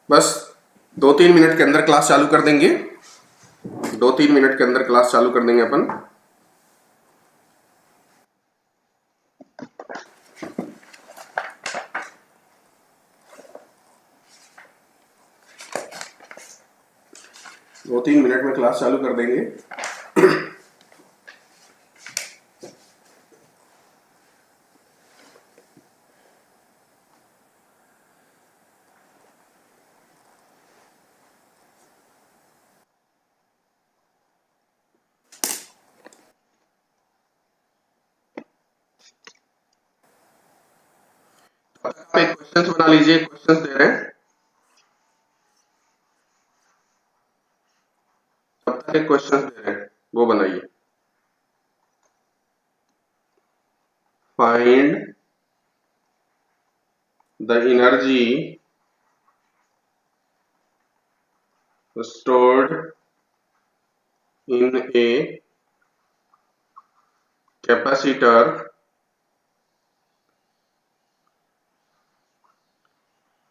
बस 2-3 मिनट के अंदर क्लास चालू कर देंगे। 2-3 मिनट के अंदर क्लास चालू कर देंगे अपन। दो तीन मिनट में क्लास चालू कर देंगे। आप एक क्वेश्चंस बना लीजिए, क्वेश्चंस दे रहे हैं, तब तक एक क्वेश्चंस दे रहे हैं, वो बनाइए। Find the energy stored in a capacitor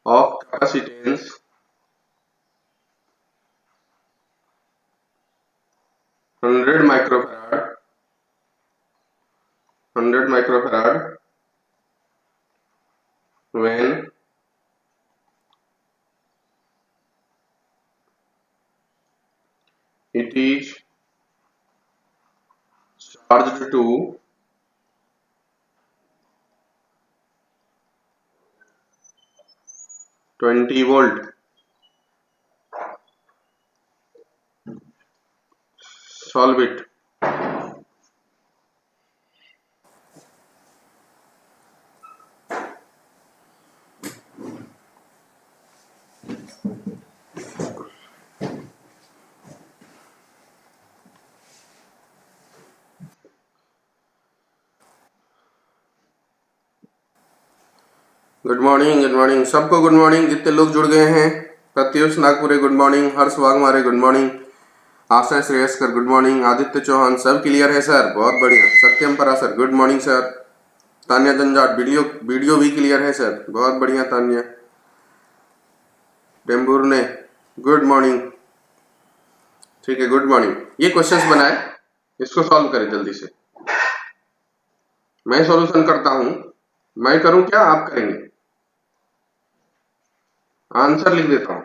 of capacitance 100 microfarad when it is charged to 20 volt. Solve it. Good morning सबको गुड मॉर्निंग। जितने लोग जुड़ गए हैं, प्रत्युष नागपुरे गुड मॉर्निंग, हर्ष वाघमारे गुड मॉर्निंग, आशा श्रेयस्कर गुड मॉर्निंग, आदित्य चौहान सब क्लियर है सर, बहुत बढ़िया। Satyam Parasar good morning sir. Tanya जंजाट वीडियो भी क्लियर है सर, बहुत बढ़िया तान्या। डेम्बूर ने गुड मॉर्निंग, ठीक है गुड मॉर्निंग। ये क्वेश्चंस बनाए, इसको सॉल्व करें जल्दी से। मैं सॉल्यूशन करता हूं, मैं करूं क्या आप करेंगे? आंसर लिख देता हूं।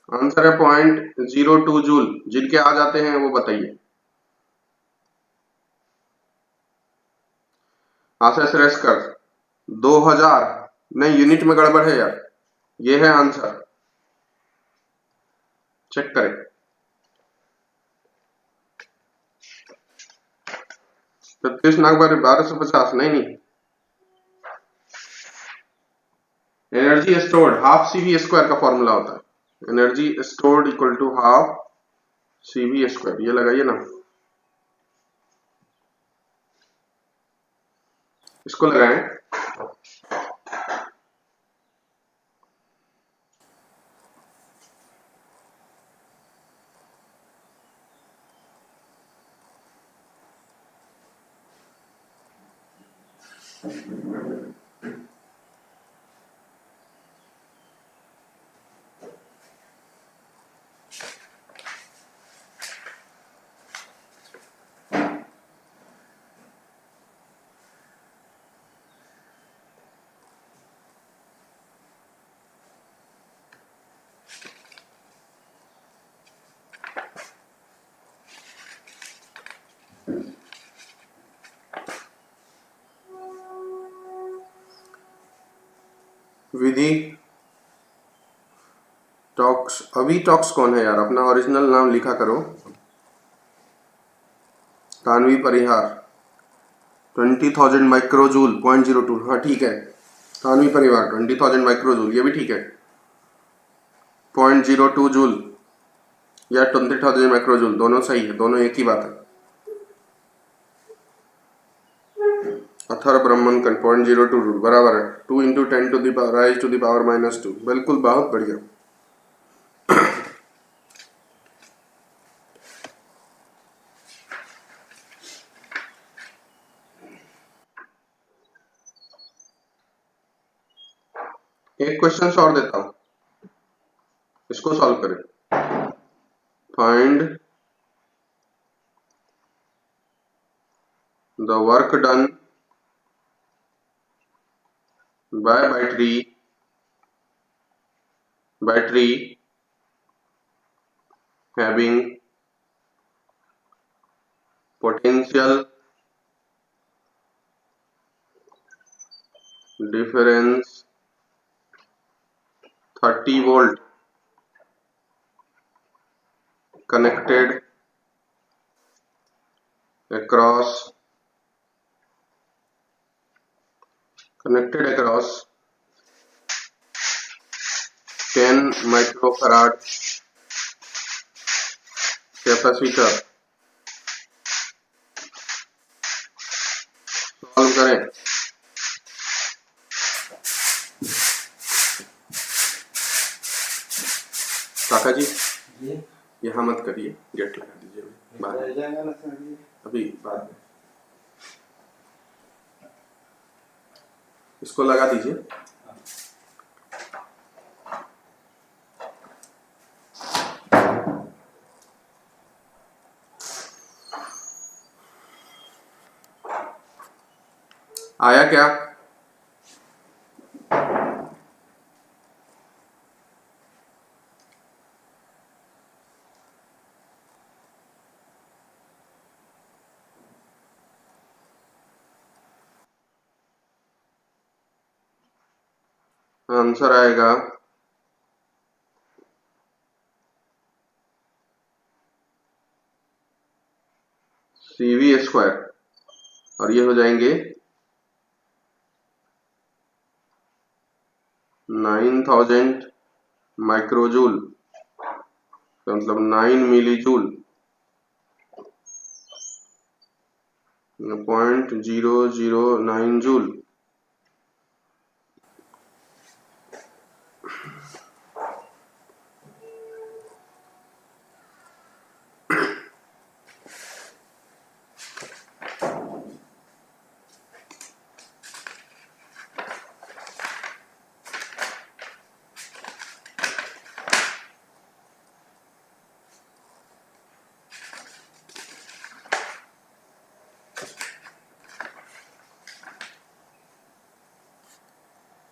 आंसर है 0.02 जूल। जिनके आ जाते हैं वो बताइए। आशा श्रेयस्कर 2000 नहीं, यूनिट में गड़बड़ है यार। ये है आंसर, चेक करें। प्रत्युष नागपुर 1250 नहीं, energy stored half CV square का फॉर्मूला होता है। Energy stored equal to half CV square, ये लगाइए ना, इसको लगाएं। विधि टॉक्स, अभी टॉक्स कौन है यार? अपना ओरिजिनल नाम लिखा करो। तानवी परिहार 20,000 माइक्रोजूल 0.02, हाँ ठीक है। तानवी परिवार 20,000 माइक्रोजूल, ये भी ठीक है। 0.02 जूल या 20,000 माइक्रोजूल दोनों सही है, दोनों एक ही बात है। अथर ब्रह्मन का 0.02 जूल बराबर है 2 × 10⁻⁻², बिल्कुल, बहुत बढ़िया। एक क्वेश्चन और देता हूं, इसको सॉल्व करें। Find the work done by battery having potential difference 30 volt connected across 10 microfarad capacitor. Solve करें। काका जी यहाँ मत करिए, गेट लगा दीजिए बाद में, अभी बाद में इसको लगा दीजिए। आया क्या? आंसर आएगा CV स्क्वायर और ये हो जाएंगे 9000 माइक्रोजूल, तो मतलब 9 मिलीजूल, 0.009 जूल।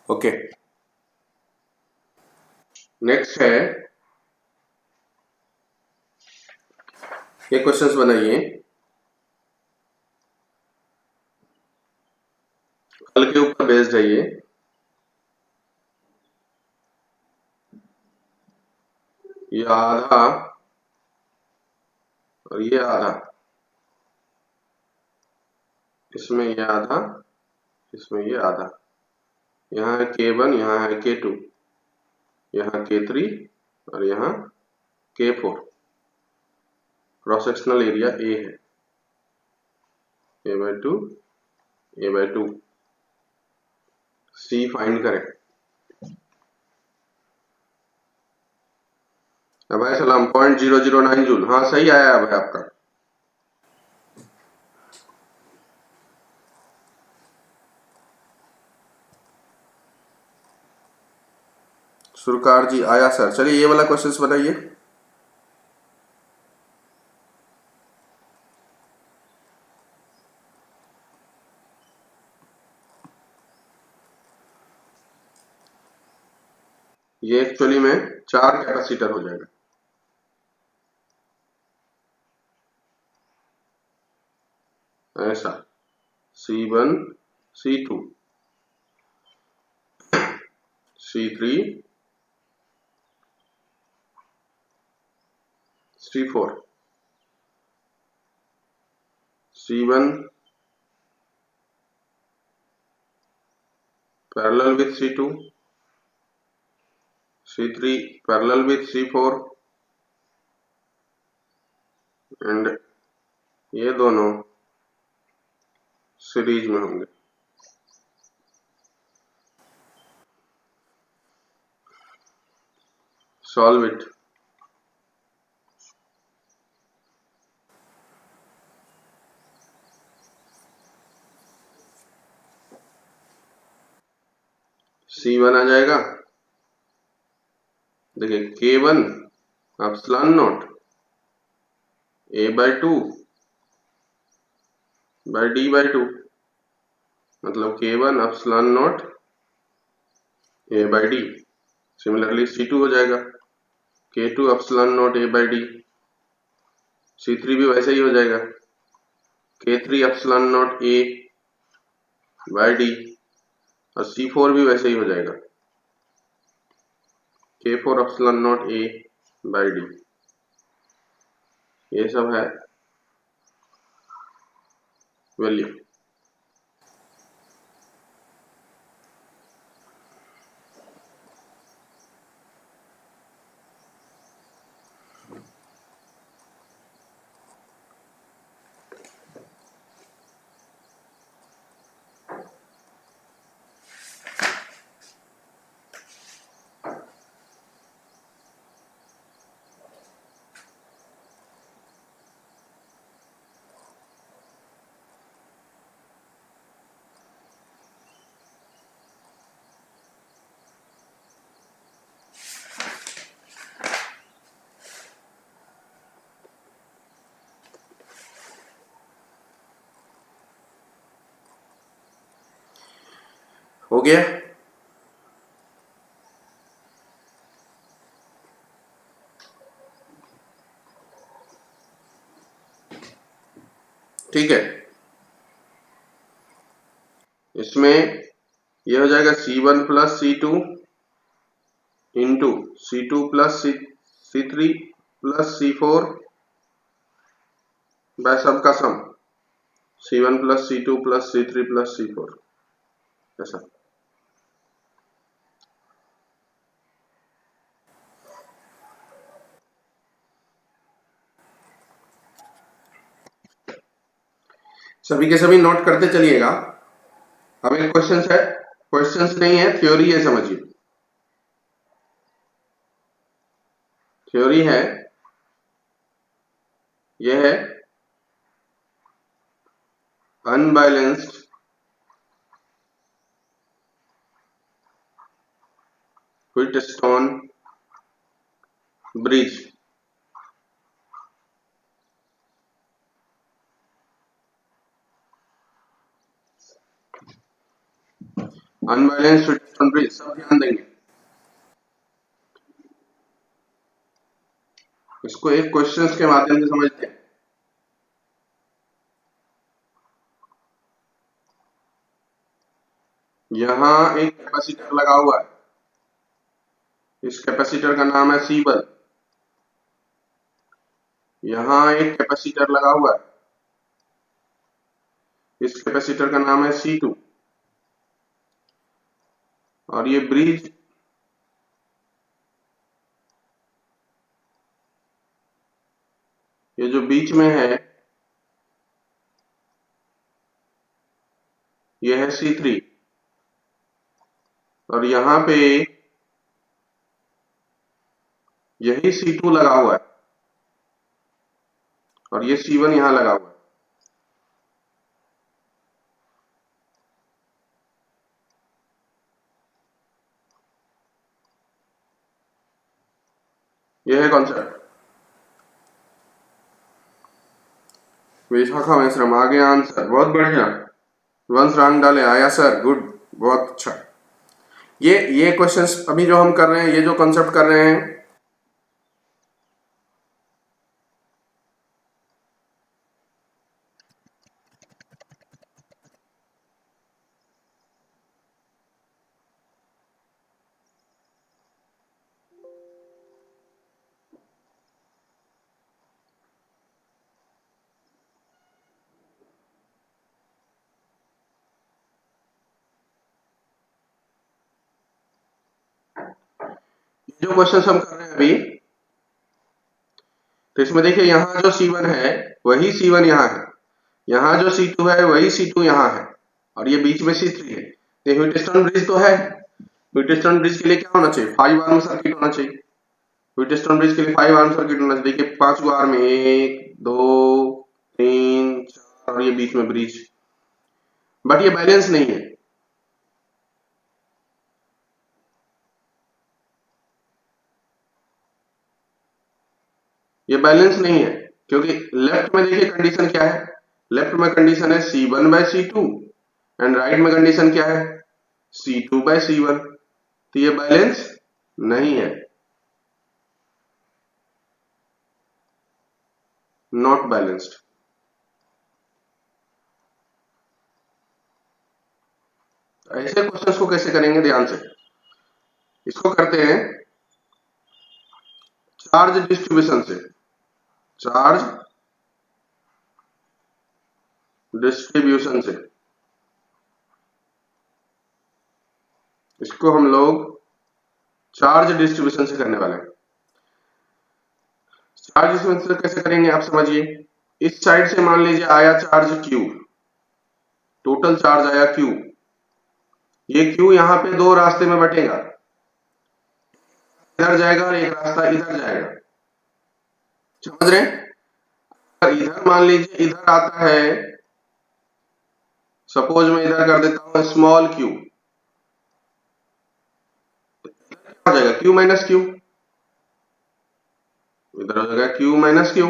ओके, नेक्स्ट है, ये क्वेश्चंस बनाइए। कल के ऊपर बेस्ड है ये आधा और ये आधा, इसमें ये आधा, इसमें ये आधा, यहाँ है K1, यहाँ है K2, यहाँ K3 और यहाँ K4। Cross sectional area A है, A/2, A/2। C फाइंड करें। अभाई सलाम 0.009 जूल, हाँ सही आया है भाई आपका। सुरकार जी आया सर। चलिए ये वाला क्वेश्चंस बनाइए। ये एक्चुअली में 4 कैपेसिटर हो जाएगा। ऐसा C1, C2, C3, C4, C1 parallel with C2, C3 parallel with C4 and ये दोनों सीरीज में होंगे। Solve it. C1 आ जाएगा देखिए K1 epsilon not A/2 by D/2, मतलब K1 epsilon not A/D। Similarly C2 हो जाएगा K2 epsilon not A/D। C3 भी वैसे ही हो जाएगा K3 एप्सिलॉन नॉट A/D, और C4 भी वैसे ही हो जाएगा K4 एप्सिलॉन नॉट A/D। ये सब है वैल्यू। हो गया? ठीक है, इसमें ये हो जाएगा C1 plus C2 into C2 plus C3 plus C4 by सब का सम C1 plus C2 plus C3 plus C4, ऐसा। सभी के सभी नोट करते चलिएगा। अब एक क्वेश्चन है, क्वेश्चंस नहीं है, थ्योरी है, समझिए। थ्योरी है, यह है unbalanced Wheatstone bridge. Unbalanced Wheatstone bridge, सब ध्यान देंगे। इसको एक क्वेश्चंस के माध्यम से समझते हैं। यहां एक कैपेसिटर लगा हुआ है, इस कैपेसिटर का नाम है C1। यहां एक कैपेसिटर लगा हुआ है, इस कैपेसिटर का नाम है C2। और ये ब्रिज ये जो बीच में है ये है C3, और यहां पे यही C2 लगा हुआ है, और ये C1 यहां लगा हुआ है। यह है कॉन्सेप्ट। विशाखा मिश्रम आ गया आंसर, बहुत बढ़िया। वंश राम डाले आया सर, गुड, बहुत अच्छा। ये क्वेश्चंस अभी जो हम कर रहे हैं, ये जो कॉन्सेप्ट कर रहे हैं, जो क्वेश्चंस हम कर रहे हैं अभी, तो इसमें देखिए यहाँ जो C1 है वही C1 यहाँ है, यहाँ जो C2 है वही C2 यहाँ है, और ये बीच में C3 है। तो व्हीटस्टोन ब्रिज तो है। व्हीटस्टोन ब्रिज के लिए क्या होना चाहिए? 5 आर्म सर्किट होना चाहिए। व्हीटस्टोन ब्रिज के लिए 5 आर्म सर्किट होना चाहिए। देखिए 5 गो आर्म, 1 2 3 4, और ये बीच में ब्रिज, बट ये बैलेंस नहीं है। ये बैलेंस नहीं है, क्योंकि लेफ्ट में देखिए कंडीशन क्या है, लेफ्ट में कंडीशन है C1/C2 एंड राइट में कंडीशन क्या है C2/C1, तो ये बैलेंस नहीं है, नॉट बैलेंस्ड। ऐसे क्वेश्चंस को कैसे करेंगे, ध्यान से इसको करते हैं चार्ज डिस्ट्रीब्यूशन से। चार्ज डिस्ट्रीब्यूशन से इसको हम लोग चार्ज डिस्ट्रीब्यूशन से करने वाले हैं। चार्ज डिस्ट्रीब्यूशन कैसे करेंगे आप समझिए। इस साइड से मान लीजिए आया चार्ज Q, टोटल चार्ज आया Q, ये Q यहां पे दो रास्ते में बटेगा, इधर जाएगा और एक रास्ता इधर जाएगा, समझ रहे हैं। इधर मान लीजिए इधर आता है, सपोज मैं इधर कर देता हूं स्मॉल q, क्या हो जाएगा Q-Q, इधर हो जाएगा Q-Q।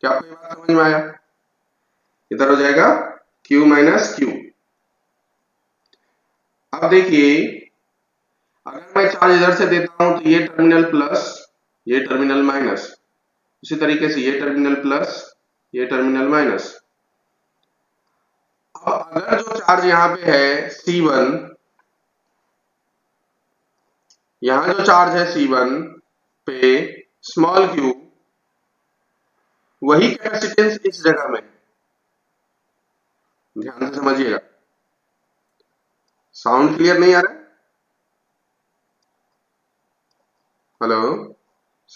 क्या आपको ये बात समझ में आया, इधर हो जाएगा Q-Q। अब देखिए अगर मैं चार्ज इधर से देता हूं तो ये टर्मिनल प्लस, ये टर्मिनल माइनस, इसी तरीके से ये टर्मिनल प्लस, ये टर्मिनल माइनस। अब अगर जो चार्ज यहां पे है C1, यहां जो चार्ज है C1 पे स्मॉल q, वही कैपेसिटेंस इस जगह में, ध्यान से समझिएगा। साउंड क्लियर नहीं आ रहा है, हेलो,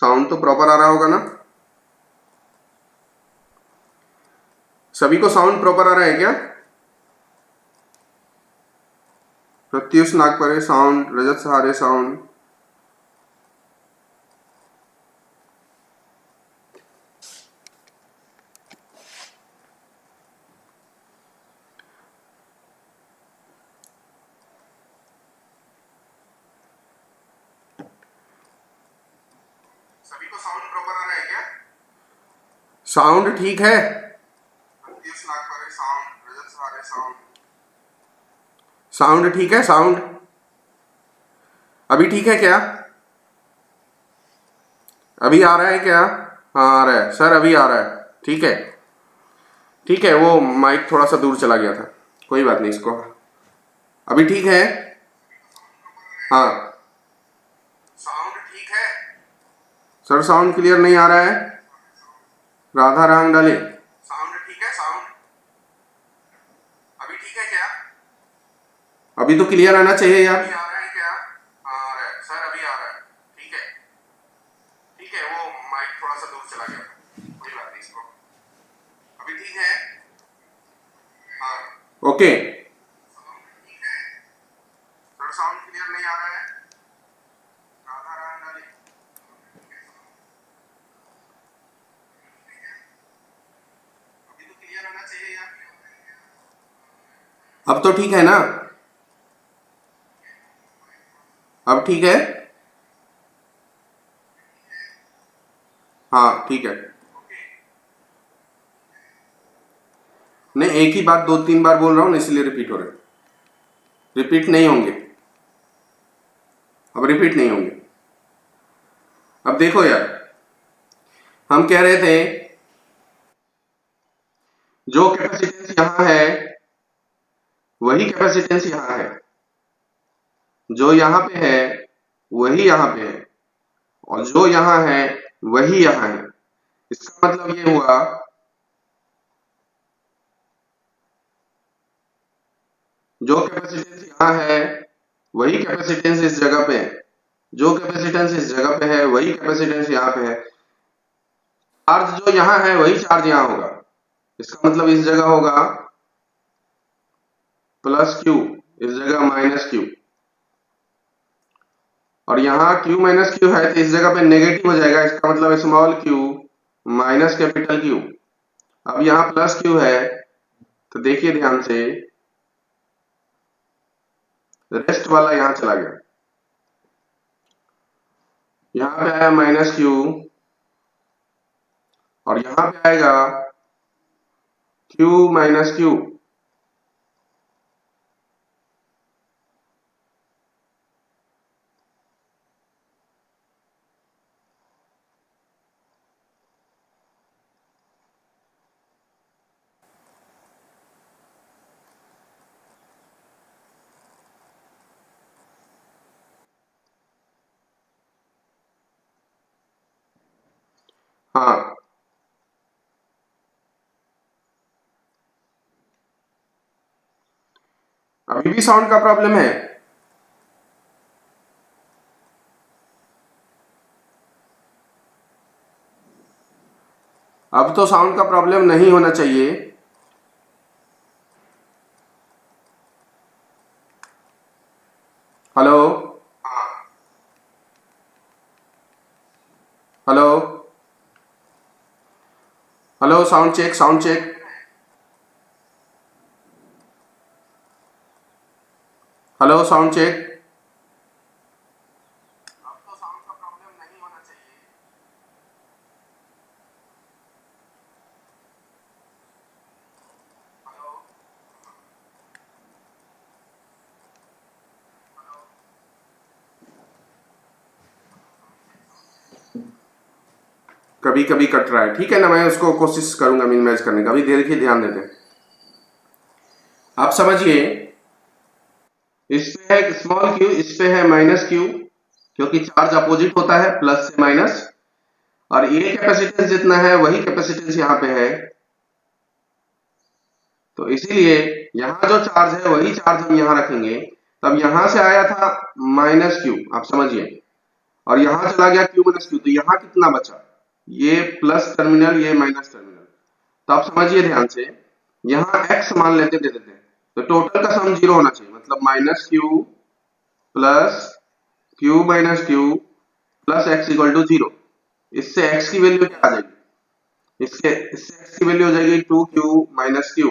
साउंड तो प्रॉपर आ रहा होगा ना, सभी को साउंड प्रॉपर आ रहा है क्या। प्रत्युष नागपरे साउंड, रजत सहारे साउंड, सभी को साउंड प्रॉपर आ रहा है क्या, साउंड ठीक है। प्रत्युष नागपरे साउंड, रजत सहारे साउंड, साउंड ठीक है, साउंड अभी ठीक है क्या, अभी आ रहा है क्या, हाँ आ रहा है सर, अभी आ रहा है, ठीक है ठीक है, वो माइक थोड़ा सा दूर चला गया था, कोई बात नहीं, इसको अभी ठीक है, हाँ साउंड ठीक है सर, साउंड क्लियर नहीं आ रहा है, राधा राम डाले, साउंड ठीक है, साउंड अभी ठीक है क्या, अभी तो क्लियर आना चाहिए यार, अभी आ रहा है क्या, हाँ आ रहा है सर, अभी आ रहा है, ठीक है ठीक है, वो माइक थोड़ा सा दूर चला गया, कोई बात नहीं, इसको अभी ठीक है, हाँ ओके सर, साउंड क्लियर नहीं आ रहा है, राधा राम डाले, अभी तो क्लियर आना चाहिए यार, अब तो ठीक है ना, अब ठीक है, हाँ ठीक है, नहीं एक ही बात दो तीन बार बोल रहा हूं ना, इसलिए रिपीट हो रहे, रिपीट नहीं होंगे, अब रिपीट नहीं होंगे। अब देखो यार, हम कह रहे थे जो कैपेसिटेंस यहां है वही कैपेसिटेंस यहां है, जो यहां पे है वही यहां पे है, और जो यहां है वही यहां है। इसका मतलब ये हुआ जो कैपेसिटेंस यहां है वही कैपेसिटेंस इस जगह पे है, जो कैपेसिटेंस इस जगह पे है वही कैपेसिटेंस यहां पे है, चार्ज जो यहां है वही चार्ज यहां होगा, इसका मतलब इस जगह होगा प्लस Q, इस जगह माइनस Q, और यहाँ Q-Q है तो इस जगह पे नेगेटिव हो जाएगा, इसका मतलब small q minus capital Q। अब यहाँ प्लस Q है तो देखिए ध्यान से, रेस्ट वाला यहाँ चला गया, यहाँ पे आया माइनस Q, और यहां पे आएगा Q माइनस Q। हाँ, अभी भी साउंड का प्रॉब्लम है। अब तो साउंड का प्रॉब्लम नहीं होना चाहिए। Hello hello hello, sound check, sound check. Hello, sound check. अब तो साउंड का प्रॉब्लम नहीं होना चाहिए। हेलो कभी कभी कट रहा है, ठीक है ना, मैं उसको कोशिश करूंगा मिनिमाइज करने का। अभी देखिए, ध्यान देते हैं, आप समझिए। इस पे है स्मॉल क्यू, इस पे है माइनस क्यू, क्योंकि चार्ज अपोजिट होता है, प्लस से माइनस। और ये कैपेसिटेंस जितना है वही कैपेसिटेंस यहाँ पे है, तो इसीलिए यहाँ जो चार्ज है वही चार्ज हम यहाँ रखेंगे। तब यहाँ से आया था माइनस क्यू, आप समझिए, और यहाँ चला गया क्यू माइनस क्यू, तो यहाँ कितना बचा? ये प्लस टर्मिनल, ये माइनस टर्मिनल। तो आप समझिए ध्यान से, यहाँ x मान लेते दे देते हैं, तो टोटल का सम जीरो होना चाहिए, मतलब minus Q plus Q minus Q plus X equal to zero. इससे x की वैल्यू क्या आ जाएगी? इससे x की वैल्यू हो जाएगी टू क्यू माइनस क्यू।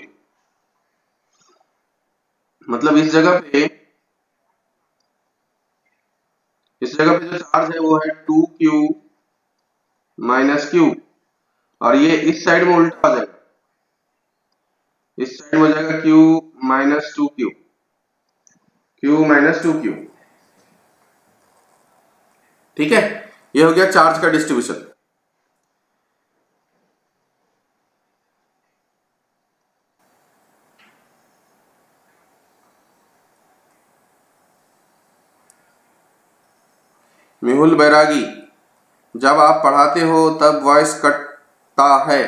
मतलब इस जगह पे जो चार्ज है वो है टू क्यू माइनस क्यू, और ये इस साइड में उल्टा हो जाएगा, इस साइड में हो जाएगा Q minus two Q, Q minus two Q. ठीक है, ये हो गया चार्ज का डिस्ट्रीब्यूशन। मेहुल बैरागी, जब आप पढ़ाते हो तब वॉइस कटता है,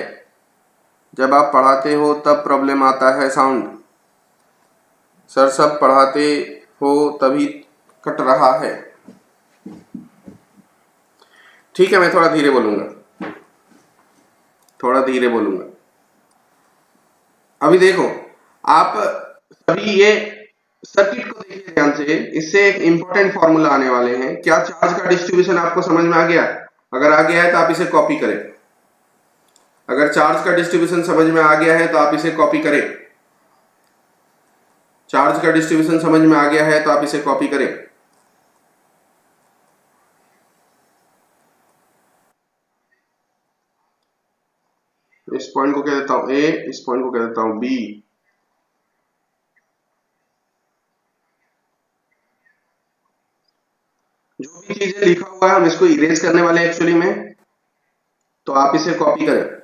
जब आप पढ़ाते हो तब प्रॉब्लम आता है साउंड। सर, सब पढ़ाते हो तभी कट रहा है। ठीक है, मैं थोड़ा धीरे बोलूंगा, थोड़ा धीरे बोलूंगा। अभी देखो, आप सभी ये सर्किट को देखिए ध्यान से, इससे एक इंपॉर्टेंट फॉर्मूला आने वाले हैं। क्या चार्ज का डिस्ट्रीब्यूशन आपको समझ में आ गया? अगर आ गया है तो आप इसे कॉपी करें। अगर चार्ज का डिस्ट्रीब्यूशन समझ में आ गया है तो आप इसे कॉपी करें। चार्ज का डिस्ट्रीब्यूशन समझ में आ गया है तो आप इसे कॉपी करें। इस पॉइंट को कह देता हूं ए, इस पॉइंट को कह देता हूं बी। जो भी चीजें लिखा हुआ है हम इसको इरेज करने वाले हैं एक्चुअली में, तो आप इसे कॉपी करें।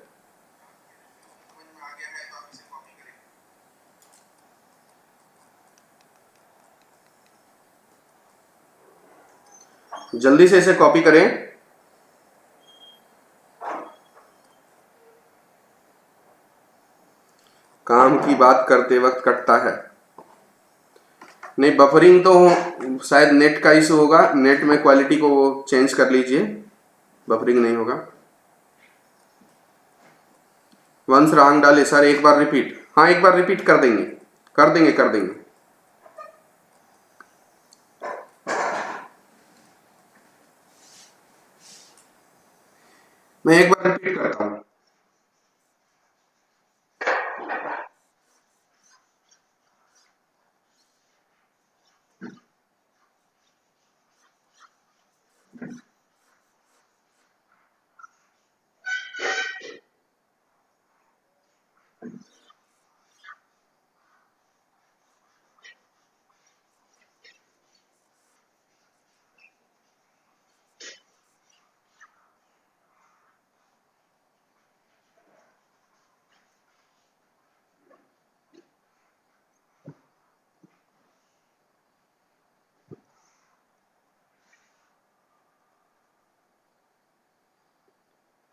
जल्दी से इसे कॉपी करें। काम की बात करते वक्त कटता है। नहीं, बफरिंग तो शायद नेट का इशू होगा, नेट में क्वालिटी को चेंज कर लीजिए, बफरिंग नहीं होगा। वंश रांग डाले सर, एक बार रिपीट। हाँ, एक बार रिपीट कर देंगे, कर देंगे, कर देंगे। मैं एक बार रिपीट करता हूं।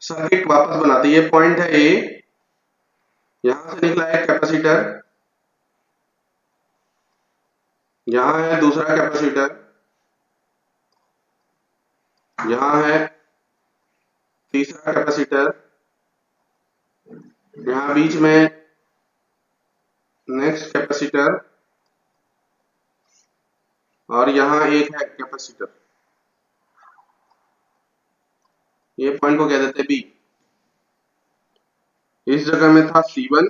सर्किट वापस बनाते हैं। ये पॉइंट है ए, यहां से निकला एक कैपेसिटर, यहां है दूसरा कैपेसिटर, यहां है तीसरा कैपेसिटर, यहां बीच में नेक्स्ट कैपेसिटर, और यहां एक है कैपेसिटर। ये पॉइंट को कह देते हैं बी। इस जगह में था C1,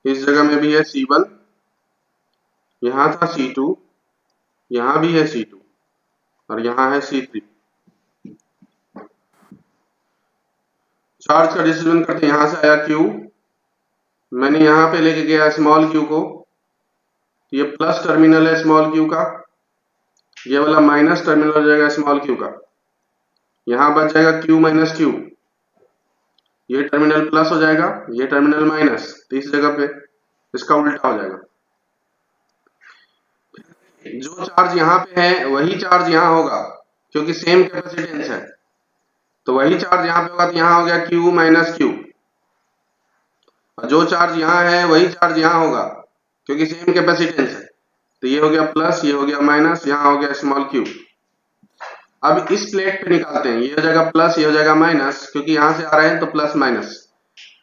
इस जगह में भी है C1, यहां था C2, यहां भी है C2, और यहां है C3। चार्ज का डिस्ट्रीब्यूशन करते यहां से आया Q, मैंने यहां पे लेके गया स्मॉल q को, ये प्लस टर्मिनल है स्मॉल q का, ये वाला माइनस टर्मिनल हो जाएगा स्मॉल q का, यहां बच जाएगा q माइनस q, ये टर्मिनल प्लस हो जाएगा, ये टर्मिनल माइनस, तो इस जगह पे इसका उल्टा हो जाएगा। जो चार्ज यहाँ पे है वही चार्ज यहाँ होगा, क्योंकि सेम कैपेसिटेंस है, तो वही चार्ज यहाँ पे होगा, तो यहाँ हो गया q माइनस q, और जो चार्ज यहाँ है वही चार्ज यहाँ होगा, क्योंकि सेम कैपेसिटेंस है, तो ये हो गया प्लस, ये हो गया माइनस, यहाँ हो गया स्मॉल q। अब इस प्लेट पे निकालते हैं, ये हो जाएगा प्लस, ये हो जाएगा माइनस, क्योंकि यहाँ से आ रहे हैं तो प्लस माइनस।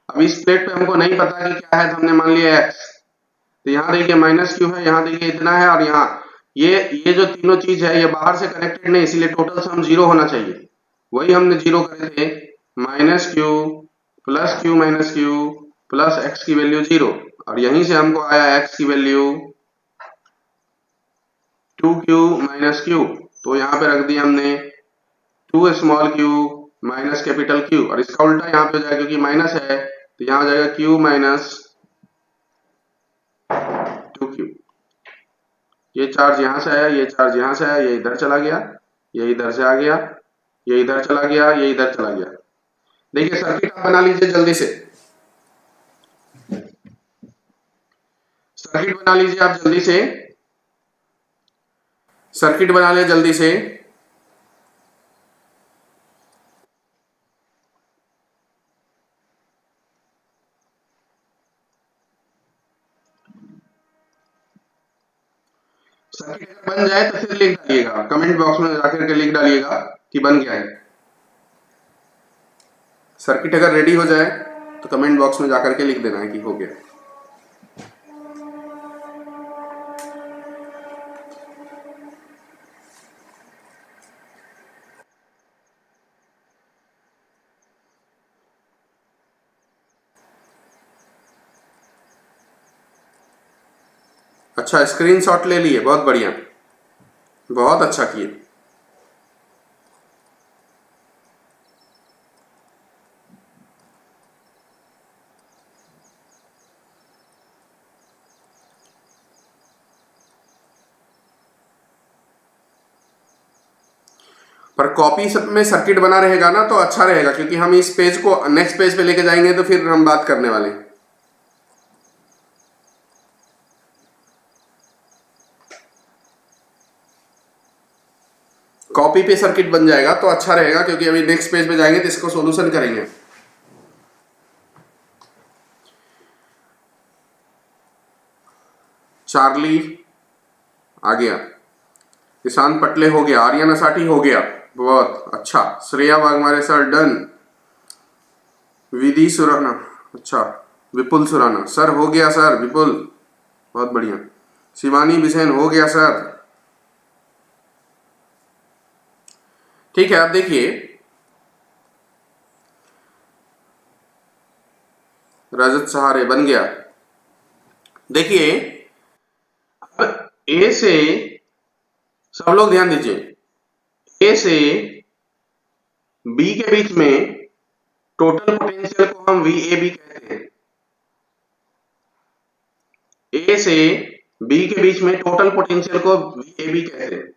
अब इस प्लेट पे हमको नहीं पता कि क्या है, तो हमने मान लिया x, तो यहाँ देखिए माइनस q है, यहाँ देखिए इतना है, और यहाँ ये जो तीनों चीज है ये बाहर से कनेक्टेड नहीं, इसलिए टोटल सम 0 होना चाहिए, वही हमने 0 करे थे। Minus q plus q minus q plus x की वैल्यू 0, और यहीं से हमको आया x की वैल्यू 2q माइनस q, तो यहाँ पे रख दिया हमने 2 small q minus capital Q, और इसका उल्टा यहाँ पे हो जाएगा, क्योंकि माइनस है तो यहाँ हो जाएगा q माइनस 2q। ये चार्ज यहाँ से आया, ये चार्ज यहाँ से आया, ये इधर चला गया, ये इधर से आ गया, ये इधर चला गया, ये इधर चला गया। देखिए सर्किट आप बना लीजिए जल्दी से, सर्किट बना लीजिए आप जल्दी से, सर्किट बना ले जल्दी से। सर्किट बन जाए तो फिर लिख डालिएगा, कमेंट बॉक्स में जाकर के लिख डालिएगा कि बन गया है। सर्किट अगर रेडी हो जाए तो कमेंट बॉक्स में जाकर के लिख देना है कि हो गया। अच्छा स्क्रीनशॉट ले लिए, बहुत बढ़िया, बहुत अच्छा किए। पर कॉपी सब में सर्किट बना रहेगा ना तो अच्छा रहेगा, क्योंकि हम इस पेज को नेक्स्ट पेज पे लेके जाएंगे तो फिर हम बात करने वाले हैं। कॉपी पे सर्किट बन जाएगा तो अच्छा रहेगा, क्योंकि अभी नेक्स्ट पेज पे जाएंगे तो इसको सॉल्यूशन करेंगे। चार्ली आ गया, किसान पटले हो गया, आर्यन असाठी हो गया, बहुत अच्छा। श्रेया वाघमारे सर डन, विधि सुराना, अच्छा विपुल सुराना सर हो गया सर, विपुल बहुत बढ़िया। शिवानी बिसेन हो गया सर, ठीक है। आप देखिए रजत सहारे बन गया। देखिए अब ए से, सब लोग ध्यान दीजिए, ए से बी के बीच में टोटल पोटेंशियल को हम VAB कहते हैं। ए से बी के बीच में टोटल पोटेंशियल को VAB कहते हैं।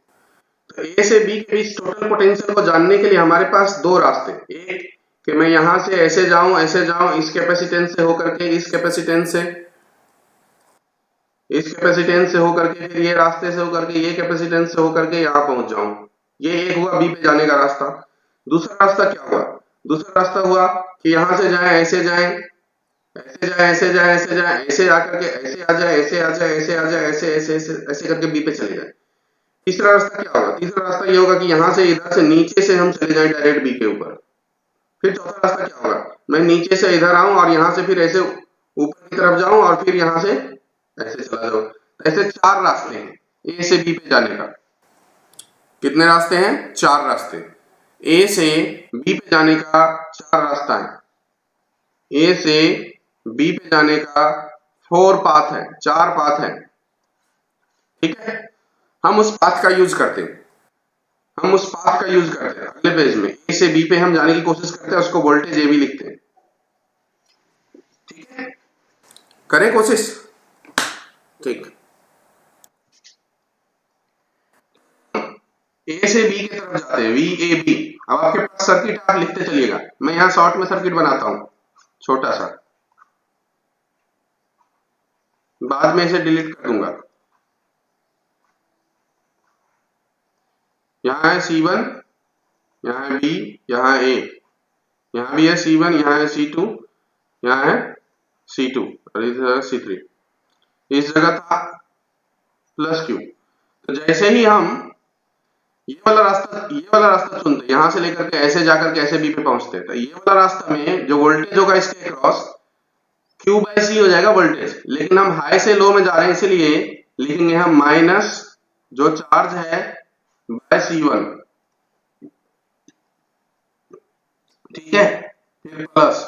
तो ए से बी के बीच टोटल पोटेंशियल को जानने के लिए हमारे पास दो रास्ते, एक कि मैं यहां से ऐसे जाऊं इस कैपेसिटेंस से होकर के इस कैपेसिटेंस से, इस कैपेसिटेंस से होकर के फिर ये रास्ते से होकर के ये कैपेसिटेंस से होकर के यहां पहुंच जाऊं, ये एक हुआ बी पे जाने का रास्ता। दूसरा रास्ता क्या हुआ, दूसरा रास्ता हुआ कि यहां से जाए, ऐसे जाए, ऐसे जाए, ऐसे जाए, ऐसे जाए, ऐसे आकर के ऐसे आ जाए, ऐसे आ जाए, ऐसे आ जाए, ऐसे ऐसे ऐसे ऐसे करके बी पे चले जाए। तीसरा रास्ता क्या होगा? तीसरा रास्ता ये होगा कि यहां से इधर से नीचे से हम चले जाएं डायरेक्ट बी के ऊपर। फिर चौथा रास्ता क्या होगा? मैं नीचे से इधर आऊं और यहां से फिर ऐसे ऊपर की तरफ जाऊं और फिर यहां से ऐसे चला जाऊं। ऐसे 4 रास्ते हैं ए से बी पे जाने का। कितने रास्ते हैं? 4 रास्ते। ए से बी पे जाने का 4 रास्ता है। ए से बी पे जाने का 4 पाथ है, 4 पाथ है। ठीक है, हम उस पाथ का यूज करते हैं। अगले पेज में ए से बी पे हम जाने की कोशिश करते हैं, उसको वोल्टेज ए बी लिखते हैं। ठीक है, करें कोशिश। ठीक, ए से बी की तरफ जाते हैं, वी ए बी। अब आपके पास सर्किट, आप लिखते चलिएगा। मैं यहां शॉर्ट में सर्किट बनाता हूं, छोटा सा, बाद में इसे डिलीट कर दूंगा। यहाँ है C1, यहाँ है B, यहाँ है A, यहाँ भी है C1, यहाँ है C2, यहाँ है C2 और इधर C3। इस जगह था प्लस Q। तो जैसे ही हम ये वाला रास्ता चुनते, यहां से लेकर के ऐसे जाकर के ऐसे बी पे पहुंचते हैं, तो ये वाला रास्ता में जो वोल्टेज होगा इसके अक्रॉस Q बाय C हो जाएगा वोल्टेज। लेकिन हम हाई से लो में जा रहे हैं, इसलिए लिखेंगे हम माइनस जो चार्ज है बाय C1। ठीक है, फिर प्लस,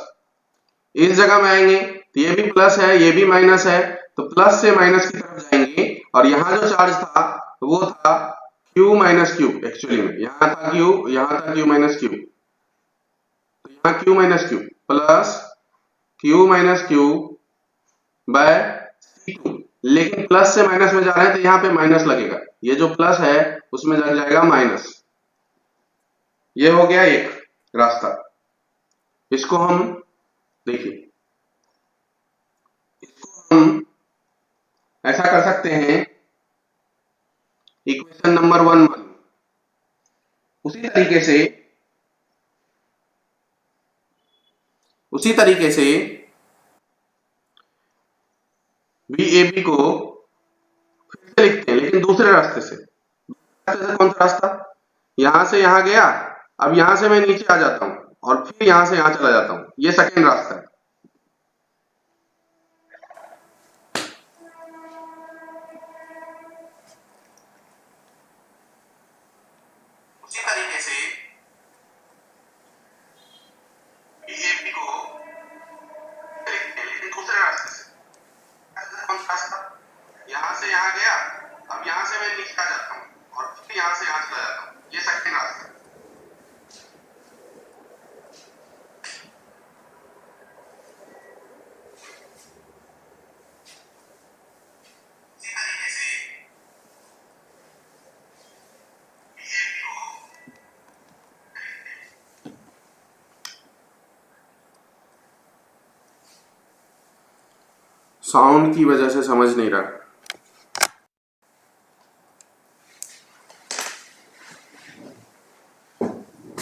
इस जगह में आएंगे तो ये भी प्लस है, ये भी माइनस है, तो प्लस से माइनस की तरफ जाएंगे और यहां जो चार्ज था वो था Q माइनस Q। एक्चुअली में यहां था Q, यहां था Q माइनस Q, तो यहां Q minus Q plus Q minus Q by C2। लेकिन प्लस से माइनस में जा रहे हैं तो यहां पे माइनस लगेगा, ये जो प्लस है उसमें लग जाएगा माइनस। ये हो गया एक रास्ता। इसको हम देखिए, इसको हम ऐसा कर सकते हैं, इक्वेशन नंबर 1 मान। उसी तरीके से VAB को फिर से लिखते हैं, लेकिन दूसरे रास्ते से। कौन सा रास्ता? यहां से यहां गया, अब यहां से मैं नीचे आ जाता हूं और फिर यहां से यहां चला जाता हूं। ये सेकेंड रास्ता है। उसी तरीके से VAB को लिखते हैं, लेकिन दूसरे रास्ते से। कौन सा रास्ता? यहां से यहां गया, अब यहां से मैं नीचे आ जाता हूं और फिर यहां से यहां चला जाता हूं। ये सेकेंड रास्ता है। साउंड की वजह से समझ नहीं रहा।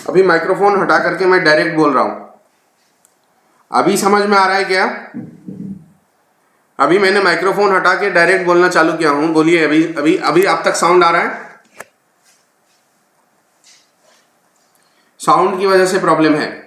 अभी माइक्रोफोन हटा करके मैं डायरेक्ट बोल रहा हूं। अभी समझ में आ रहा है क्या? अभी मैंने माइक्रोफोन हटा के डायरेक्ट बोलना चालू किया हूं। बोलिए, अभी अभी अभी आप तक साउंड आ रहा है? साउंड की वजह से प्रॉब्लम है।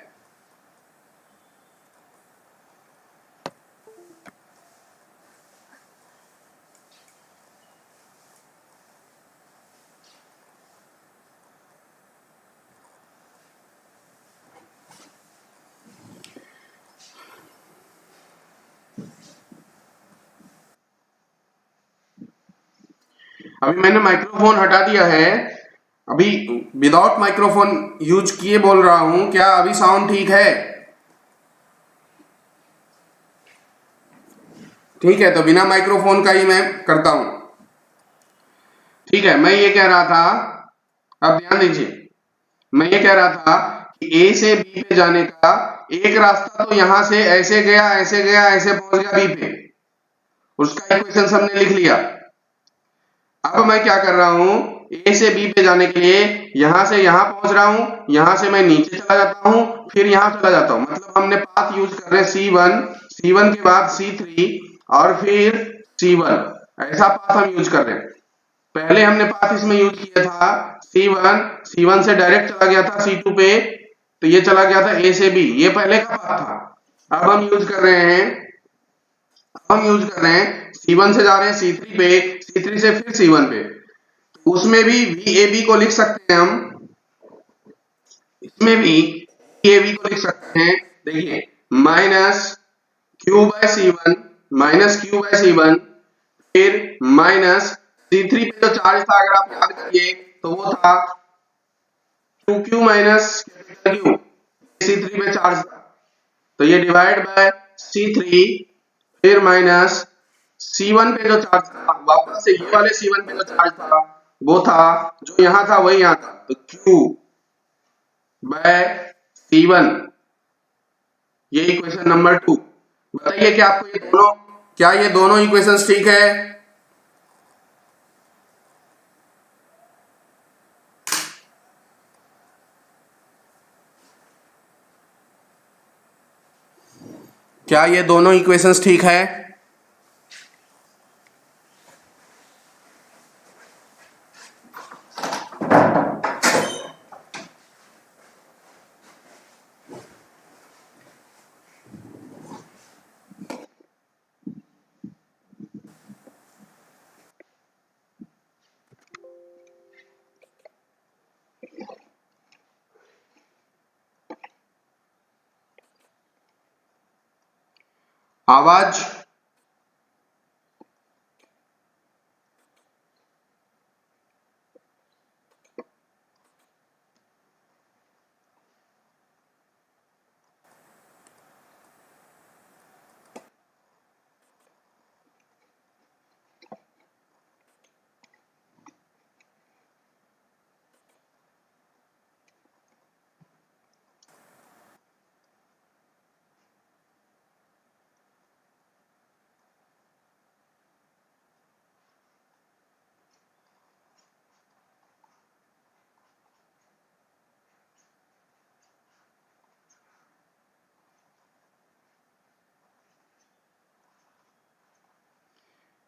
अभी मैंने माइक्रोफोन हटा दिया है। अभी विदाउट माइक्रोफोन यूज किए बोल रहा हूं। क्या अभी साउंड ठीक है? ठीक है, तो बिना माइक्रोफोन का ही मैं करता हूं। ठीक है, मैं ये कह रहा था, अब ध्यान दीजिए, मैं ये कह रहा था कि ए से बी पे जाने का एक रास्ता तो यहां से ऐसे गया, ऐसे गया, ऐसे पहुंच गया बी पे, उसका इक्वेशन हमने लिख लिया। अब मैं क्या कर रहा हूं, ए से बी पे जाने के लिए यहां से यहां पहुंच रहा हूं, यहां से मैं नीचे चला जाता हूं, फिर यहां चला जाता हूं। मतलब हमने पाथ यूज कर रहे हैं C1 के बाद C3 और फिर C1, ऐसा पाथ हम यूज कर रहे हैं। पहले हमने पाथ इसमें यूज किया था C1 से डायरेक्ट चला गया था C2 पे, तो ये चला गया था A से B, ये पहले का पाथ था। अब हम यूज कर रहे हैं C1 से जा रहे हैं C3 पे, C3 से फिर C1 पे, तो उसमें भी VAB को लिख सकते हैं हम, इसमें भी VAB को लिख सकते हैं। देखिए माइनस Q बाय C1 फिर माइनस C3 पे जो चार्ज था, अगर आप याद करिए तो वो था 2Q माइनस Q, C3 पे चार्ज था, तो ये डिवाइड बाय C3 फिर माइनस C1 पे जो चार्ज था, वापस से ये वाले C1 पे जो चार्ज था वो था जो यहां था वही यहां था, तो Q बाय C1, ये इक्वेशन नंबर 2। बताइए क्या आपको ये दोनों इक्वेशंस ठीक है? क्या ये दोनों इक्वेशंस ठीक है? आवाज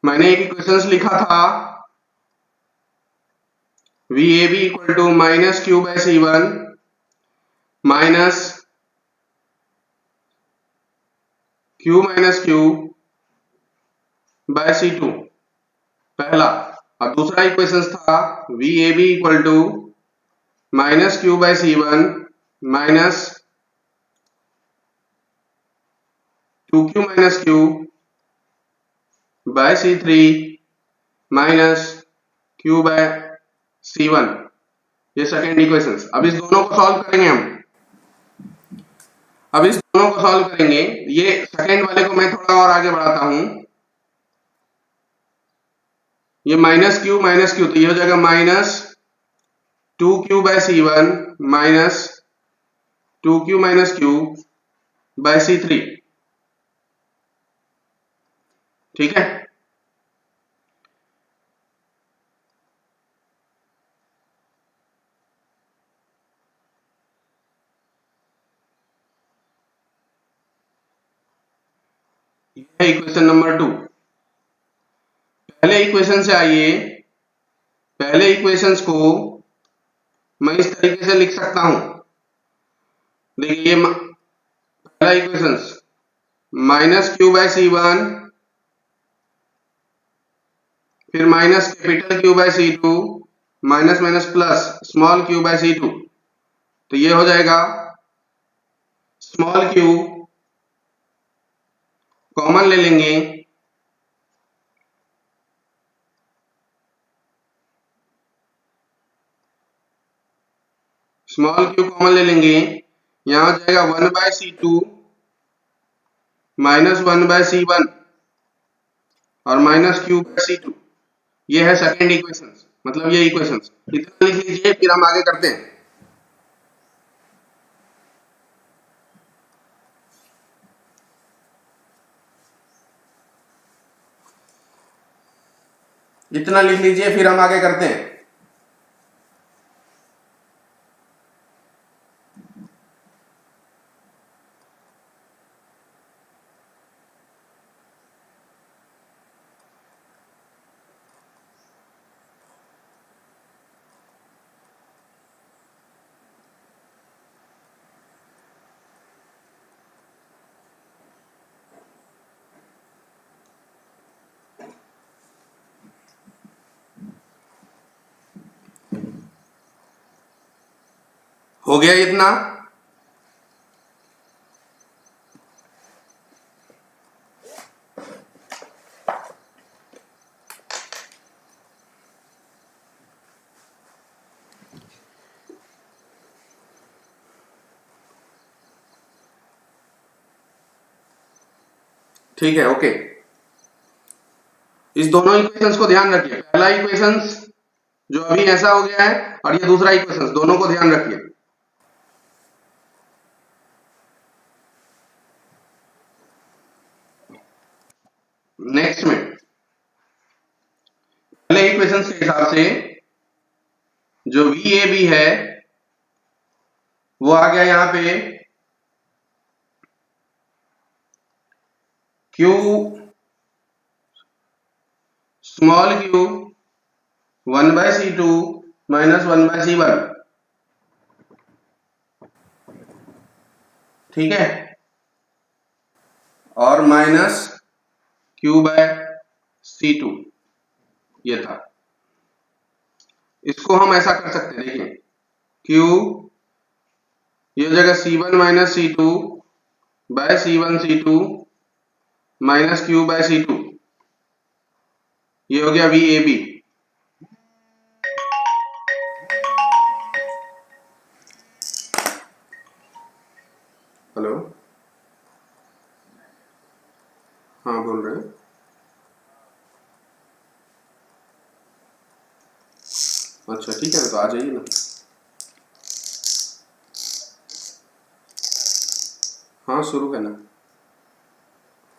मैंने एक इक्वेशंस लिखा था VAB equal to minus Q by C1 minus Q minus Q by C2, पहला। और दूसरा इक्वेशंस था VAB equal to minus Q by C1 minus 2Q minus Q by C3 minus Q by C1, ये second equations. अब इस दोनों को solve करेंगे ये सेकेंड वाले को मैं थोड़ा और आगे बढ़ाता हूं, ये माइनस Q तो ये हो जाएगा minus 2Q by C1 minus 2Q minus Q by C3, ठीक है। यह इक्वेशन नंबर 2। पहले इक्वेशन से आइए, पहले इक्वेशंस को मैं इस तरीके से लिख सकता हूं। देखिए पहला equations minus Q by C1 फिर minus capital Q by C2 minus minus plus small q by C2, तो ये हो जाएगा स्मॉल q, कॉमन ले लेंगे, स्मॉल q कॉमन ले लेंगे, यहां हो जाएगा 1 bye C2 minus 1 bye C1 और माइनस q बाय C2, ये है सेकेंड इक्वेशन। मतलब ये इक्वेशंस इतना लिख लीजिए, फिर हम आगे करते हैं। इतना लिख लीजिए फिर हम आगे करते हैं। हो गया इतना? ठीक है, ओके। इस दोनों इक्वेशंस को ध्यान रखिए, पहला इक्वेशंस जो अभी ऐसा हो गया है और ये दूसरा इक्वेशंस, दोनों को ध्यान रखिए। नेक्स्ट में पहले इक्वेशंस के हिसाब से जो VAB है वो आ गया यहां पे Q small q 1/C2 minus 1/C1, ठीक है, और माइनस Q/C2 ये था। इसको हम ऐसा कर सकते हैं, देखिए Q ये हो जाएगा C1 minus C2 by C1 C2 minus Q/C2, ये हो गया VAB। हेलो, हाँ बोल रहे हैं। अच्छा ठीक है, तो आ जाइए ना। हाँ शुरू करना।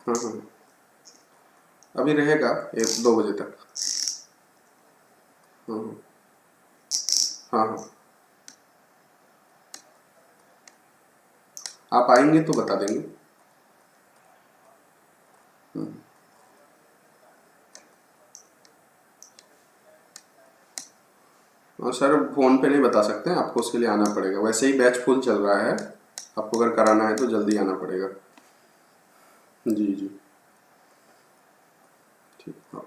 हाँ हाँ अभी रहेगा 1-2 बजे तक। हाँ हाँ हाँ आप आएंगे तो बता देंगे। और सर फोन पे नहीं बता सकते, आपको उसके लिए आना पड़ेगा। वैसे ही बैच फुल चल रहा है, आपको अगर कराना है तो जल्दी आना पड़ेगा। जी जी ठीक। हाँ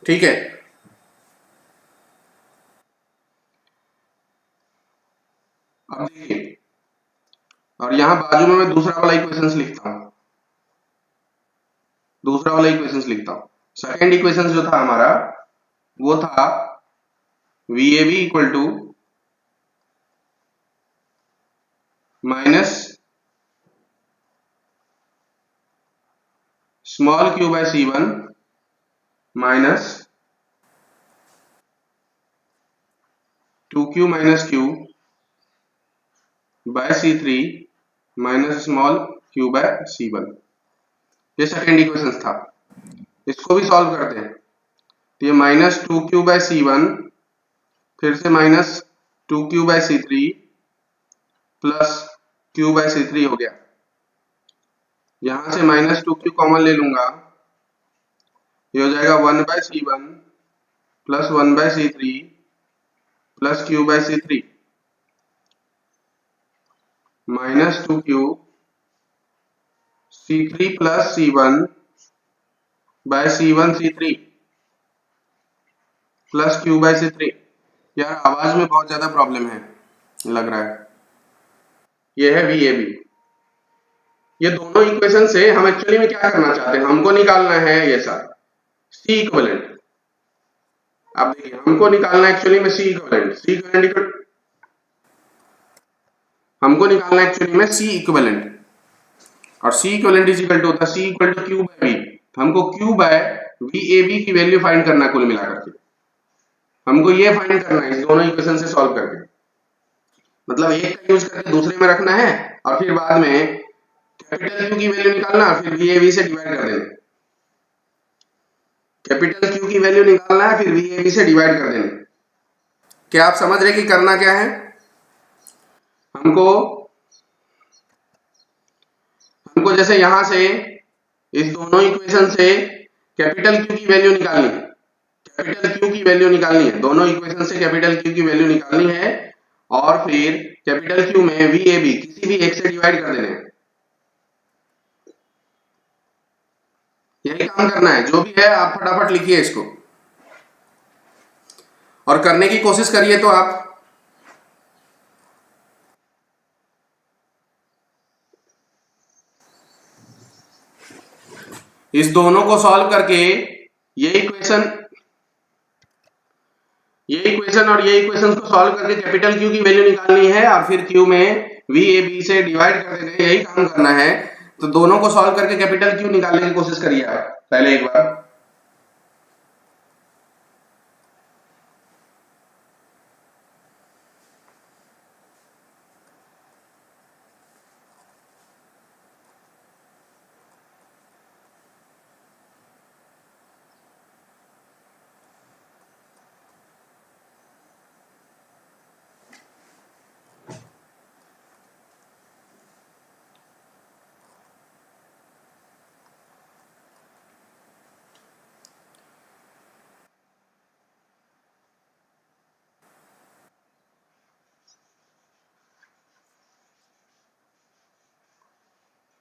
ठीक है। अब देखिए, और यहां बाजू में मैं दूसरा वाला इक्वेशंस लिखता हूं, दूसरा वाला इक्वेशंस लिखता हूं। सेकेंड इक्वेशंस जो था हमारा वो था VAB equal to minus small q/C1 minus 2q minus q by C3 minus small q/C1। ये सेकेंड इक्वेशन था। इसको भी सॉल्व करते हैं, तो ये माइनस 2q/C1 फिर से माइनस 2q/C3 प्लस q/C3 हो गया। यहां से माइनस 2q कॉमन ले लूंगा, ये हो जाएगा 1/C1 plus 1/C3 plus q/C3 minus 2q C3 plus C1 by C1 C3 plus q/C3। यार आवाज में बहुत ज्यादा प्रॉब्लम है लग रहा है। ये है VAB। ये दोनों इक्वेशन से हम एक्चुअली में क्या करना चाहते हैं, हमको निकालना है ये सर C इक्विवेलेंट। आप देखिए हमको निकालना है एक्चुअली में C इक्विवेलेंट, हमको निकालना है एक्चुअली में C इक्विवेलेंट, और C equivalent is equal to होता है C इक्वल टू Q/V। हमको Q/VAB की वैल्यू फाइंड करना है कुल मिलाकर के। हमको ये फाइंड करना है इस दोनों इक्वेशन से सॉल्व करके, मतलब एक का यूज करके दूसरे में रखना है और फिर बाद में कैपिटल Q की वैल्यू निकालना, फिर VAB से डिवाइड कर देना। कैपिटल Q की वैल्यू निकालना है, फिर VAB से डिवाइड कर देना। क्या आप समझ रहे कि करना क्या है? हमको जैसे यहां से इस दोनों इक्वेशन से कैपिटल Q की वैल्यू निकालनी है, कैपिटल Q की वैल्यू निकालनी है, दोनों इक्वेशन से कैपिटल Q की वैल्यू निकालनी है और फिर कैपिटल Q में VAB किसी भी एक से डिवाइड कर देना है। यही काम करना है, जो भी है आप फटाफट लिखिए इसको और करने की कोशिश करिए। तो आप इस दोनों को सॉल्व करके ये इक्वेशन और ये इक्वेशन को सॉल्व करके कैपिटल क्यू की वैल्यू निकालनी है और फिर क्यू में वी ए बी से डिवाइड कर देना है, यही काम करना है। तो दोनों को सॉल्व करके कैपिटल क्यू निकालने की कोशिश करिए आप पहले एक बार।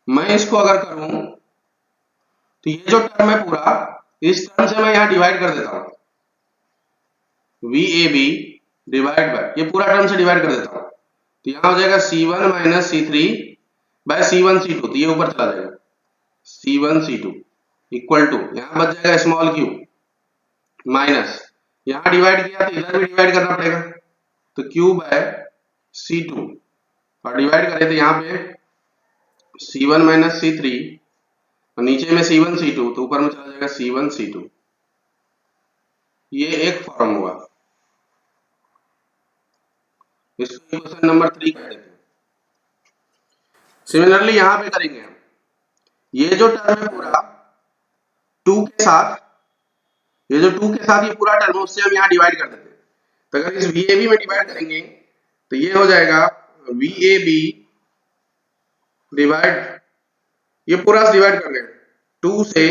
मैं इसको अगर करूं तो ये जो टर्म है पूरा, इस टर्म से मैं यहां डिवाइड कर देता हूं, V A B divide by, ये पूरा टर्म से डिवाइड कर देता हूं। तो यहां हो जाएगा C1 minus C3 by C1 C2, तो ये ऊपर चला जाएगा C1 C2 इक्वल टू, यहां बच जाएगा स्मॉल क्यू माइनस, यहां डिवाइड किया तो इधर भी डिवाइड करना पड़ेगा, तो Q बाय C2 और डिवाइड करें तो यहां पे C1 माइनस C3 और नीचे में C1 C2, तो ऊपर में चला जाएगा C1 C2। ये एक फॉर्म हुआ, इसको क्वेश्चन नंबर 3 कह देते हैं। सिमिलरली यहां पे करेंगे हम, ये जो टर्म है पूरा 2 के साथ, ये जो 2 के साथ ये पूरा टर्म, उससे हम यहाँ डिवाइड कर देते हैं। तो अगर इस VAB में डिवाइड करेंगे तो ये हो जाएगा VAB डिवाइड, ये पूरा डिवाइड कर लेंगे 2 से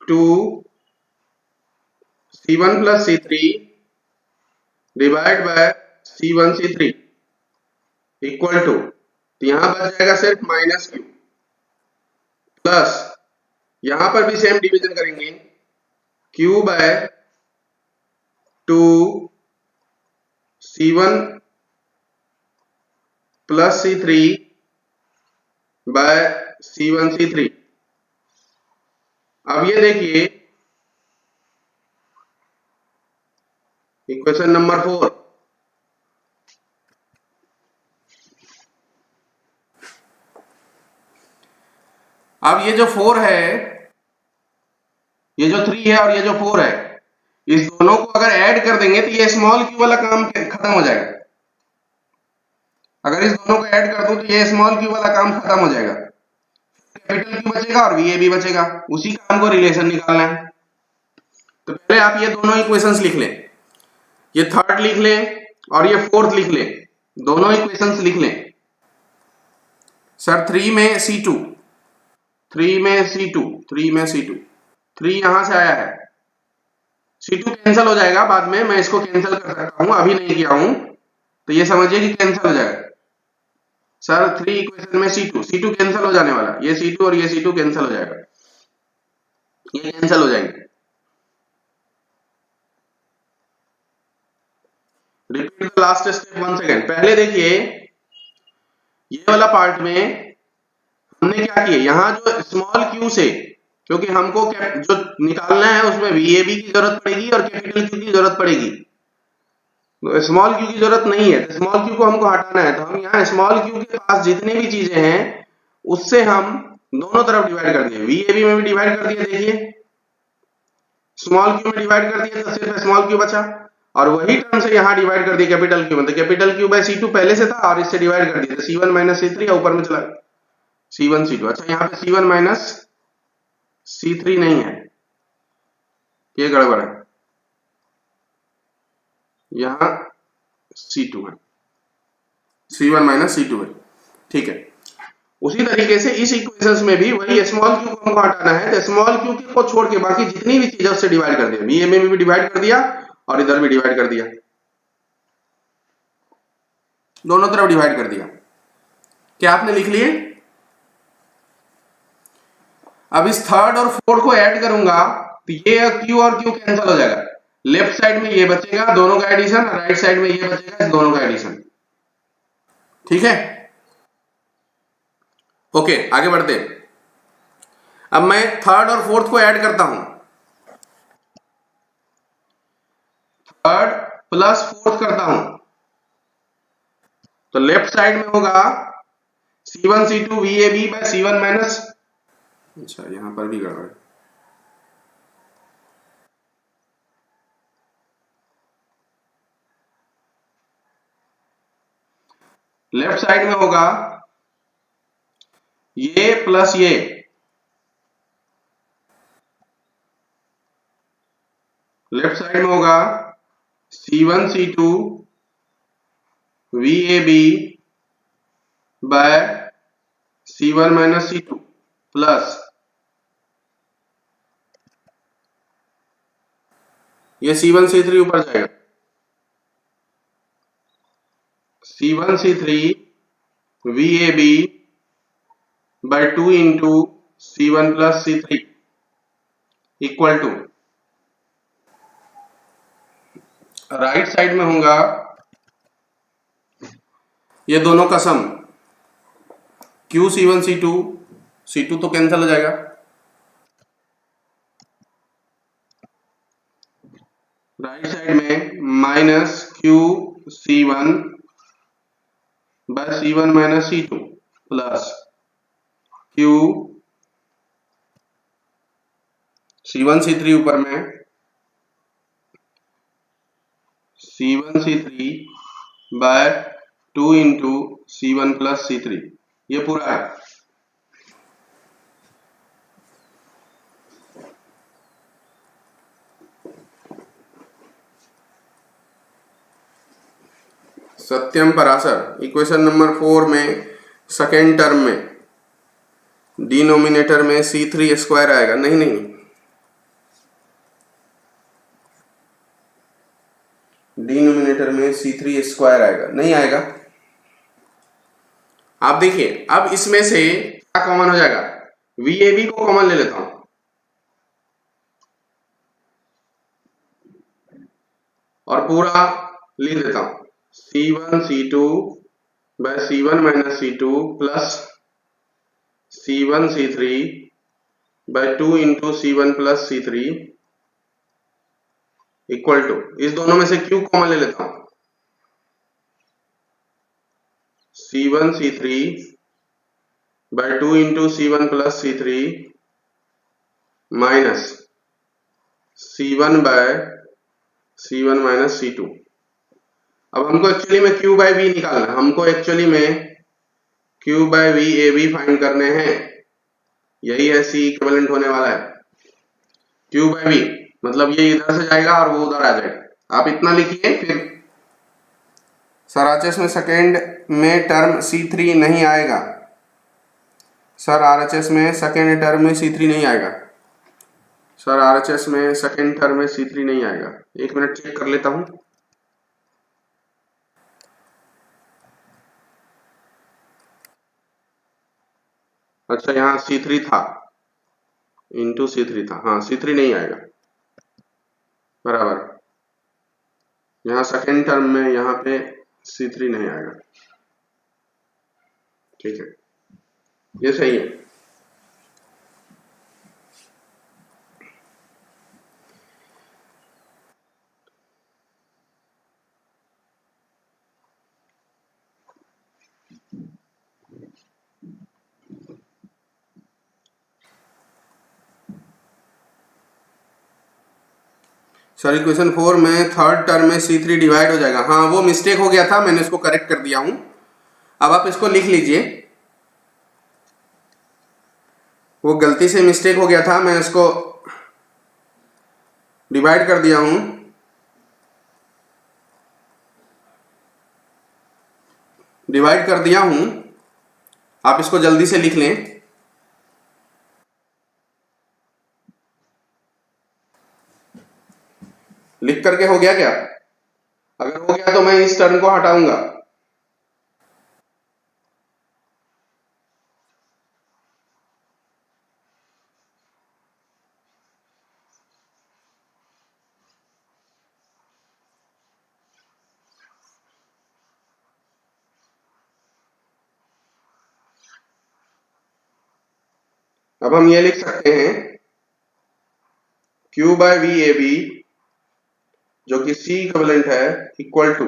2 C1 plus C3 divide by C1 C3 equal to, तो यहां बच जाएगा सिर्फ माइनस क्यू प्लस, यहां पर भी सेम डिवीजन करेंगे Q by 2 C1 plus C3 by C1 C3। अब ये देखिए इक्वेशन नंबर 4, अब ये जो 4 है, ये जो 3 है और ये जो 4 है, इस दोनों को अगर ऐड कर देंगे तो ये स्मॉल क्यू वाला काम खत्म हो जाएगा। अगर इस दोनों को ऐड कर दूं तो ये स्मॉल क्यू वाला काम खत्म हो जाएगा, कैपिटल क्यू बचेगा और VAB बचेगा, उसी काम को रिलेशन निकालना है। तो पहले आप ये दोनों इक्वेशंस लिख लें, ये थर्ड लिख लें और ये फोर्थ लिख लें, दोनों इक्वेशंस लिख लें। सर 3 में C2, 3 में C2, 3 में C2, 3 यहां से आया है, C2 कैंसिल हो जाएगा बाद में, मैं इसको कैंसिल कर सकता हूं, अभी नहीं किया हूं, तो ये समझिए कि कैंसिल हो जाएगा। सर 3 इक्वेशन में C2 कैंसिल हो जाने वाला, ये C2 और ये C2 कैंसिल हो जाएगा, ये कैंसिल हो जाएंगे। Repeat the last step once again. पहले देखिए ये वाला पार्ट में हमने क्या किया, यहां जो स्मॉल क्यू से, क्योंकि हमको जो निकालना है उसमें VAB की जरूरत पड़ेगी और कैपिटल क्यू की जरूरत पड़ेगी, स्मॉल क्यू की जरूरत नहीं है, तो स्मॉल क्यू को हमको हटाना है। तो हम यहाँ स्मॉल क्यू के पास जितने भी चीजें हैं उससे हम दोनों तरफ डिवाइड कर दिए, VAB में भी डिवाइड कर दिया, देखिए स्मॉल क्यू में डिवाइड कर दिया तो सिर्फ स्मॉल क्यू बचा, और वही टर्म से यहाँ डिवाइड कर दिया कैपिटल क्यू में, तो कैपिटल क्यू बाय C2 पहले से था और इससे डिवाइड कर दिया, तो C1 माइनस C3 ऊपर में चला C1 C2। अच्छा यहाँ पे C1 माइनस C3 नहीं है, ये गड़बड़ है, यहाँ C2 है, C1 माइनस C2 है, ठीक है। उसी तरीके से इस इक्वेशंस में भी वही स्मॉल क्यू को हमको हटाना है, तो स्मॉल क्यू को छोड़ के बाकी जितनी भी चीजें उससे डिवाइड कर दिया, VAB में भी डिवाइड कर दिया और इधर भी डिवाइड कर दिया, दोनों तरफ डिवाइड कर दिया। क्या आपने लिख लिए? अब इस थर्ड और फोर्थ को ऐड करूंगा तो ये क्यू और क्यू कैंसिल हो जाएगा, लेफ्ट साइड में ये बचेगा दोनों का एडिशन, राइट साइड में ये बचेगा इस दोनों का एडिशन। ठीक है, ओके आगे बढ़ते हैं। अब मैं थर्ड और फोर्थ को ऐड करता हूं, थर्ड प्लस फोर्थ करता हूं तो लेफ्ट साइड में होगा C1 C2 VAB bye C1 minus, अच्छा यहां पर भी गड़बड़, लेफ्ट साइड में होगा ये प्लस ये, लेफ्ट साइड में होगा C1 C2 VAB bye C1 minus C2 plus ये C1 C3 ऊपर जाएगा, C1 C3 VAB by 2 into C1 plus C3 equal to, right side में होगा ये दोनों का सम Q C1 C2, C2 तो कैंसिल हो जाएगा, राइट साइड में minus Q C1 by C1 minus C2 plus Q C1 C3 ऊपर में C1 C3 by 2 into C1 plus C3, ये पूरा है। सत्यम पराशर इक्वेशन नंबर 4 में सेकेंड टर्म में डिनोमिनेटर में C3 स्क्वायर आएगा, नहीं नहीं डिनोमिनेटर में C3 स्क्वायर आएगा, नहीं आएगा। आप देखिए अब इसमें से क्या कॉमन हो जाएगा, VAB को कॉमन ले लेता हूं और पूरा लिख देता हूं C1 C2 by C1 minus C2 plus C1 C3 by 2 into C1 plus C3 equal to, इस दोनों में से Q कॉमन ले लेता हूं, C1 C3 by 2 into C1 plus C3 minus C1 by C1 minus C2। अब हमको actually में Q बाय V निकालना है, हमको एक्चुअली में Q by V AB find करने हैं, यही है C इक्विवेलेंट होने वाला है। Q बाय V मतलब ये इधर से जाएगा और वो उधर आ जाएगा, आप इतना लिखिए। फिर सर RHS में सेकेंड में टर्म C3 नहीं आएगा, सर RHS में सेकेंड टर्म में C3 नहीं आएगा, सर RHS में सेकेंड टर्म में C3 नहीं आएगा, एक मिनट चेक कर लेता हूं। अच्छा यहाँ C3 था इंटू C3 था, हाँ C3 नहीं आएगा बराबर, यहाँ सेकेंड टर्म में यहाँ पे C3 नहीं आएगा, ठीक है ये सही है। सर इक्वेशन 4 में थर्ड टर्म में C3 डिवाइड हो जाएगा, हाँ वो मिस्टेक हो गया था, मैंने इसको करेक्ट कर दिया हूं। अब आप इसको लिख लीजिए, वो गलती से मिस्टेक हो गया था, मैं इसको डिवाइड कर दिया हूं, डिवाइड कर दिया हूं, आप इसको जल्दी से लिख लें। लिख करके हो गया क्या? अगर हो गया तो मैं इस टर्म को हटाऊंगा, अब हम ये लिख सकते हैं Q by V A B जो कि C इक्विवेलेंट है equal to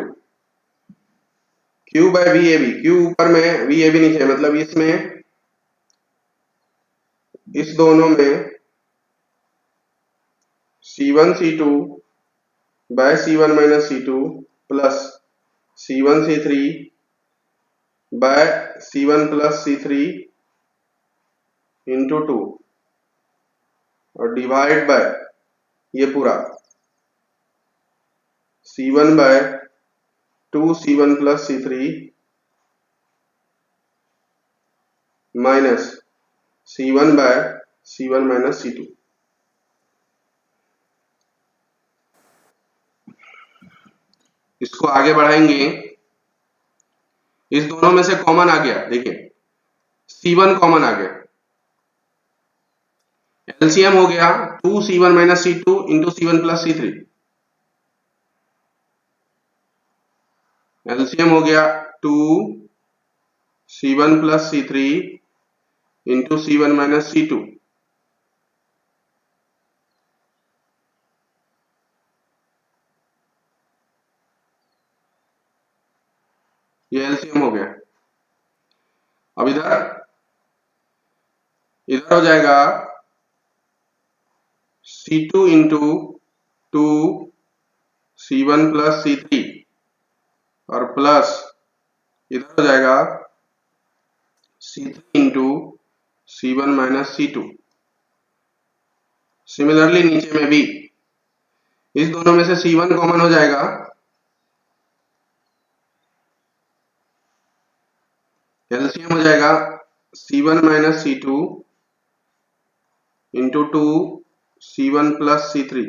Q by V A B, Q ऊपर में वी ए बी नीचे, मतलब इसमें इस दोनों में C1 C2 by C1 minus C2 plus C1 C3 by C1 plus C3 into 2 और डिवाइड बाय ये पूरा C1 by 2 C1 plus C3 minus C1 by C1 minus C2। इसको आगे बढ़ाएंगे, इस दोनों में से कॉमन आ गया, देखिए C1 कॉमन आ गया, एलसीएम हो गया 2 C1 minus C2 into C1 plus C3, LCM हो गया 2 C1 plus C3 into C1 minus C2, ये एलसीएम हो गया। अब इधर हो जाएगा C2 into 2 C1 plus C3 और प्लस इधर हो जाएगा C3 into C1 minus C2। Similarly नीचे में भी इस दोनों में से C1 कॉमन हो जाएगा, एलसीएम हो जाएगा C1 minus C2 into 2 C1 plus C3,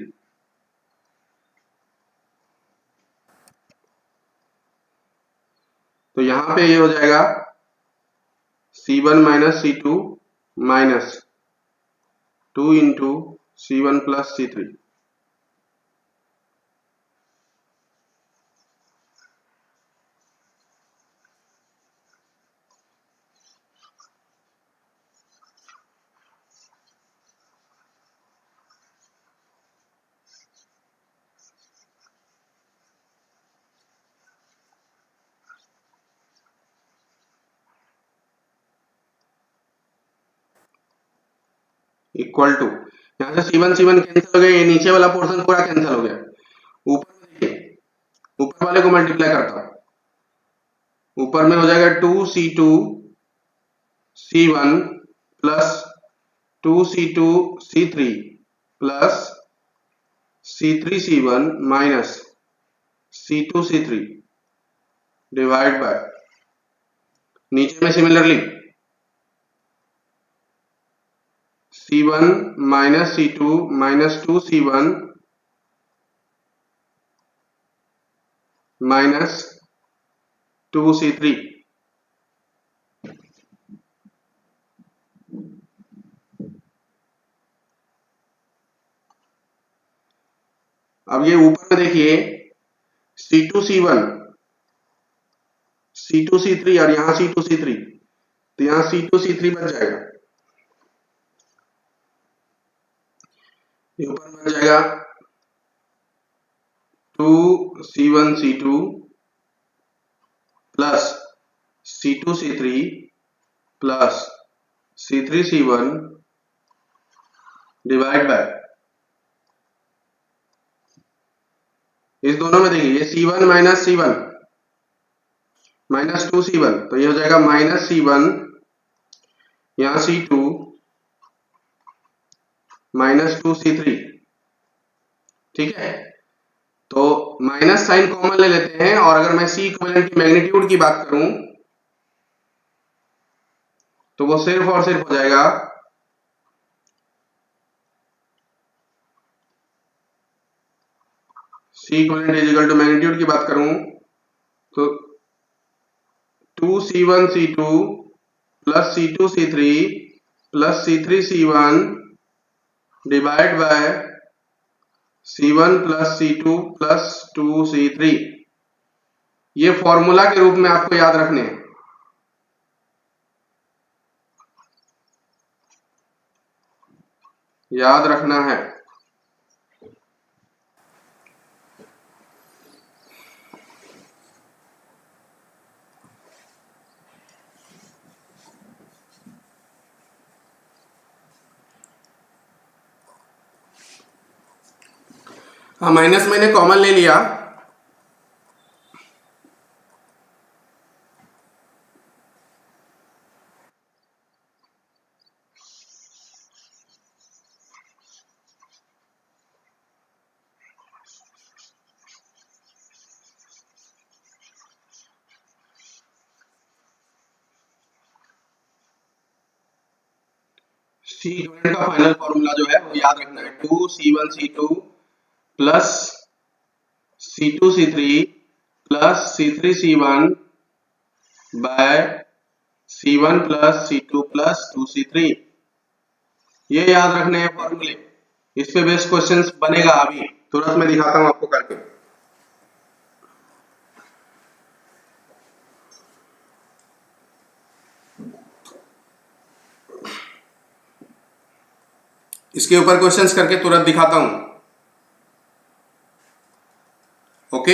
तो यहां पे ये हो जाएगा C1 minus C2 minus 2 into C1 plus C3। Equal to, यहां से C1 कैंसिल हो गया, ये नीचे वाला पोर्शन पूरा कैंसिल हो गया, ऊपर में देखिए ऊपर वाले को मल्टीप्लाई करता हूं, ऊपर में हो जाएगा 2C2 C1 plus 2C2 C3 plus C3 C1 minus C2 C3 divide bye नीचे में similarly C1 minus C2 minus 2C1 minus 2C3। अब ये ऊपर में देखिए C2 C1 C2 C3 और यहां C2 C3, तो यहां C2 C3 बच जाएगा, ये ऊपर बच जाएगा 2 C1 C2 plus C2 C3 plus C3 C1 divide bye इस दोनों में देखिए ये C1 minus C1 minus 2C1, तो ये हो जाएगा माइनस C1 यहां C2 माइनस 2C3, ठीक है। तो माइनस साइन कॉमन ले लेते हैं, और अगर मैं C इक्विवेलेंट की मैग्नीट्यूड की बात करूं तो वो सिर्फ और सिर्फ हो जाएगा C equivalent is equal to magnitude की बात करूं तो 2C1 C2 plus C2 C3 plus C3 C1 divide by C1 plus C2 plus 2C3। ये फॉर्मूला के रूप में आपको याद रखने हैं। याद रखना है। हाँ, माइनस मैंने कॉमन ले लिया। सी इक्विवेलेंट का फाइनल फॉर्मूला जो है वो याद रखना है, 2C1C2 plus C2C3 plus C3C1 by C1 plus C2 plus 2C3। ये याद रखने हैं फॉर्मूले। इस पे बेस्ड क्वेश्चंस बनेगा, अभी तुरंत मैं दिखाता हूं आपको करके। इसके ऊपर क्वेश्चंस करके तुरंत दिखाता हूं। ओके,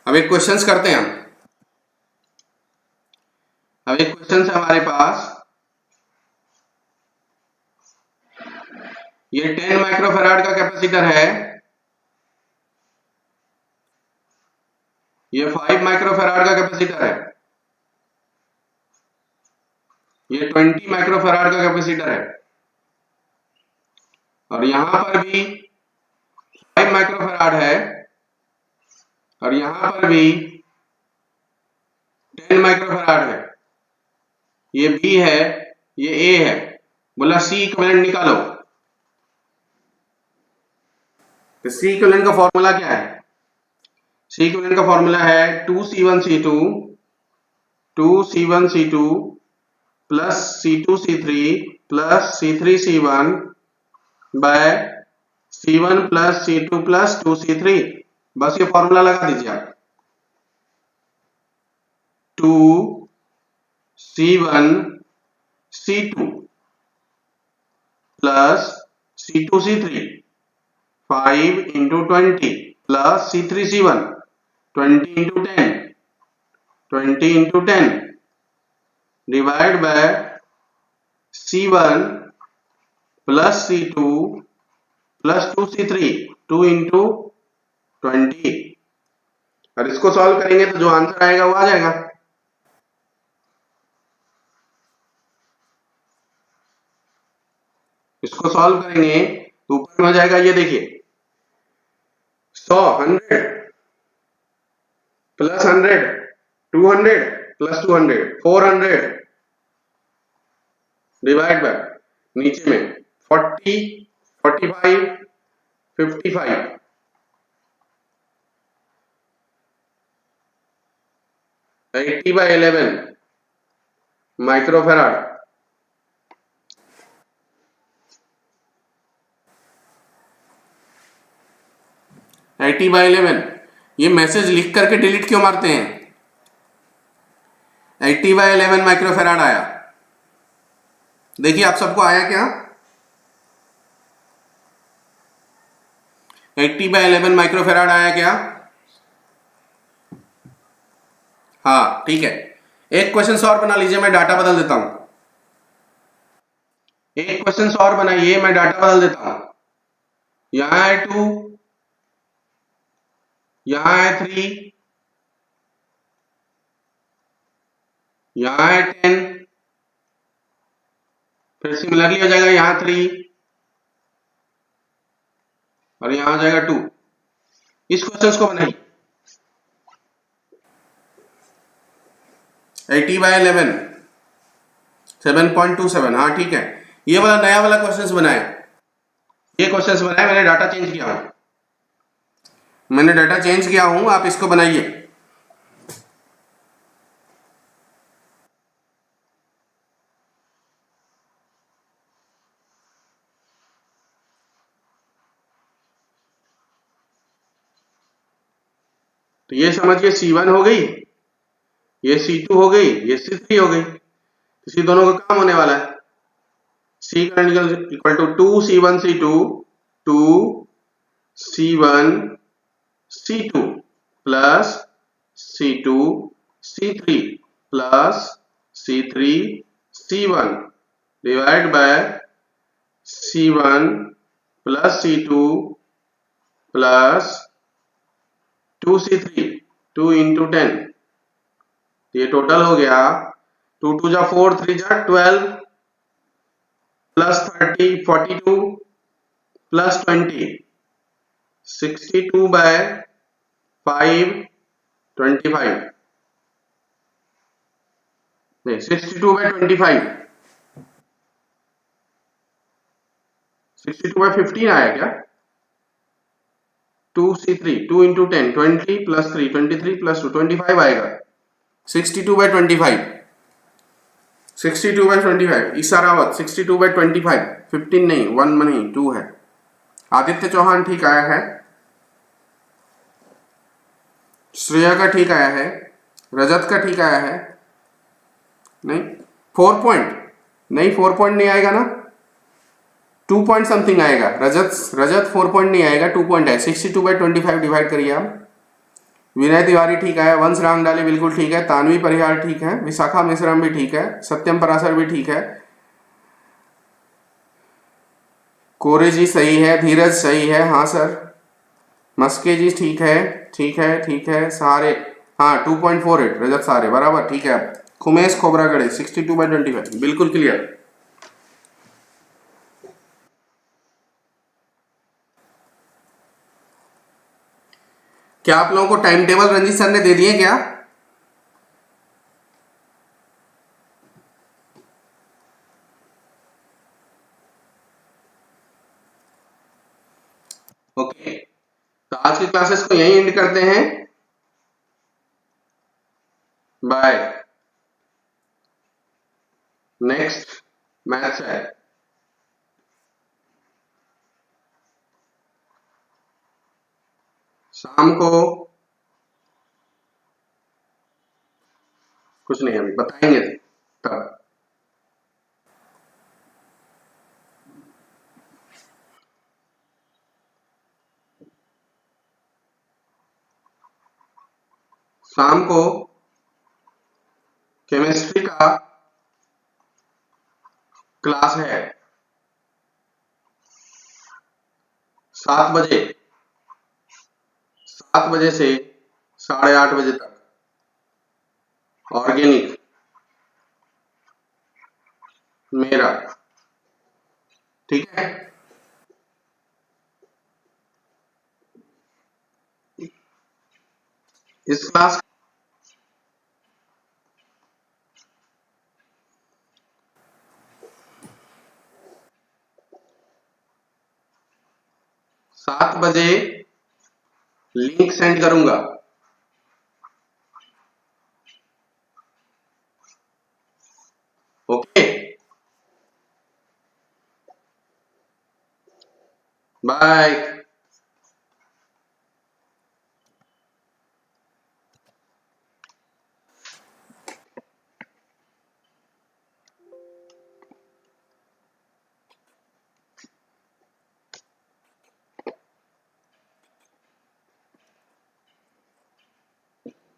अब एक क्वेश्चंस करते हैं हम। अब एक क्वेश्चन है हमारे पास, ये 10 माइक्रोफैराड का कैपेसिटर है, ये 5 माइक्रोफैराड का कैपेसिटर है, ये 20 माइक्रोफैराड का कैपेसिटर है, और यहां पर भी 5 माइक्रोफैराड है, और यहां पर भी 10 माइक्रोफैराड है। ये बी है, ये ए है। बोला सी इक्विवेलेंट निकालो। तो सी इक्विवेलेंट का फॉर्मूला क्या है? सी इक्विवेलेंट का फॉर्मूला है 2C1C2 plus C2C3 plus C3C1 by C1 plus C2 plus 2C3। बस ये फॉर्मूला लगा दीजिए आप। 2C1C2 plus C2C3 5 into 20 plus C3C1 20 into 10 divided by C1 plus C2 plus 2C3 2 into 20। और इसको सॉल्व करेंगे तो जो आंसर आएगा वो आ जाएगा। इसको सॉल्व करेंगे तो ऊपर में हो जाएगा, ये देखिए 100 प्लस 100 200 प्लस 200 400 डिवाइड बाय नीचे में 40 45 55 80/11 माइक्रोफैराड। Eighty by 11। ये मैसेज लिख करके डिलीट क्यों मारते हैं? 80/11 माइक्रोफैराड आया। देखिए आप सबको आया क्या? 80/11 माइक्रोफैराड आया क्या? हाँ ठीक है। एक क्वेश्चन और बना लीजिए, मैं डाटा बदल देता हूं। एक क्वेश्चन और बनाइए, मैं डाटा बदल देता हूं। यहां है 2, यहां है 3, यहां है 10, फिर सिमिलरली हो जाएगा यहां 3 और यहां हो जाएगा 2। इस क्वेश्चन को बनाइए। 80/11 7.27। हाँ ठीक है, ये वाला नया वाला क्वेश्चन बनाए। ये क्वेश्चन बनाए, मैंने डाटा चेंज किया हूं, आप इसको बनाइए। तो ये समझिए C1 हो गई, ये C2 हो गई, ये C3 हो गई। इसी दोनों का काम होने वाला है। C current equal to 2C1C2 2C1C2 plus C2C3 plus C3C1 divide by C1 plus C2 plus 2C3 2 into 10, ये टोटल हो गया 2 2 जा 4 3 जा 12 प्लस 30 42 प्लस 20 62 बाय 5 25 नहीं 62 बाय 25 62 बाय 15 आया क्या? 2C3 2 इंटू 10 20 प्लस 3 23 प्लस 2 25 आएगा। 62 बाय 25 62 बाय 25 इशारावत 62 बाय 25 15 नहीं 1 नहीं 2 है। आदित्य चौहान ठीक आया है, श्रेया का ठीक आया है, रजत का ठीक आया है। नहीं 4 पॉइंट नहीं 4 पॉइंट नहीं आएगा ना, 2 पॉइंट समथिंग आएगा। रजत 4 पॉइंट नहीं आएगा, 2 पॉइंट है। 62 बाय 25 डिवाइड करिए आप। विनय तिवारी ठीक है, वंश रांगडाले बिल्कुल ठीक है, तानवी परिहार ठीक है, विशाखा मिश्रम भी ठीक है, सत्यम पराशर भी ठीक है, कोरे जी सही है, धीरज सही है, हाँ सर, मस्के जी ठीक है ठीक है ठीक है, सारे हाँ 2.48 रजत सारे बराबर ठीक है। खुमेश खोबरागढ़े 62 बाय 25 बिल्कुल क्लियर। क्या आप लोगों को टाइम टेबल रंजीत सर ने दे दिए क्या? ओके, तो आज की क्लासेस को यहीं एंड करते हैं। बाय। नेक्स्ट मैथ्स है। शाम को कुछ नहीं अभी बताएंगे तब। शाम को केमिस्ट्री का क्लास है 7 बजे, 7 बजे से 8:30 बजे तक। ऑर्गेनिक मेरा ठीक है। इस क्लास 7 बजे लिंक सेंड करूंगा। Okay bye.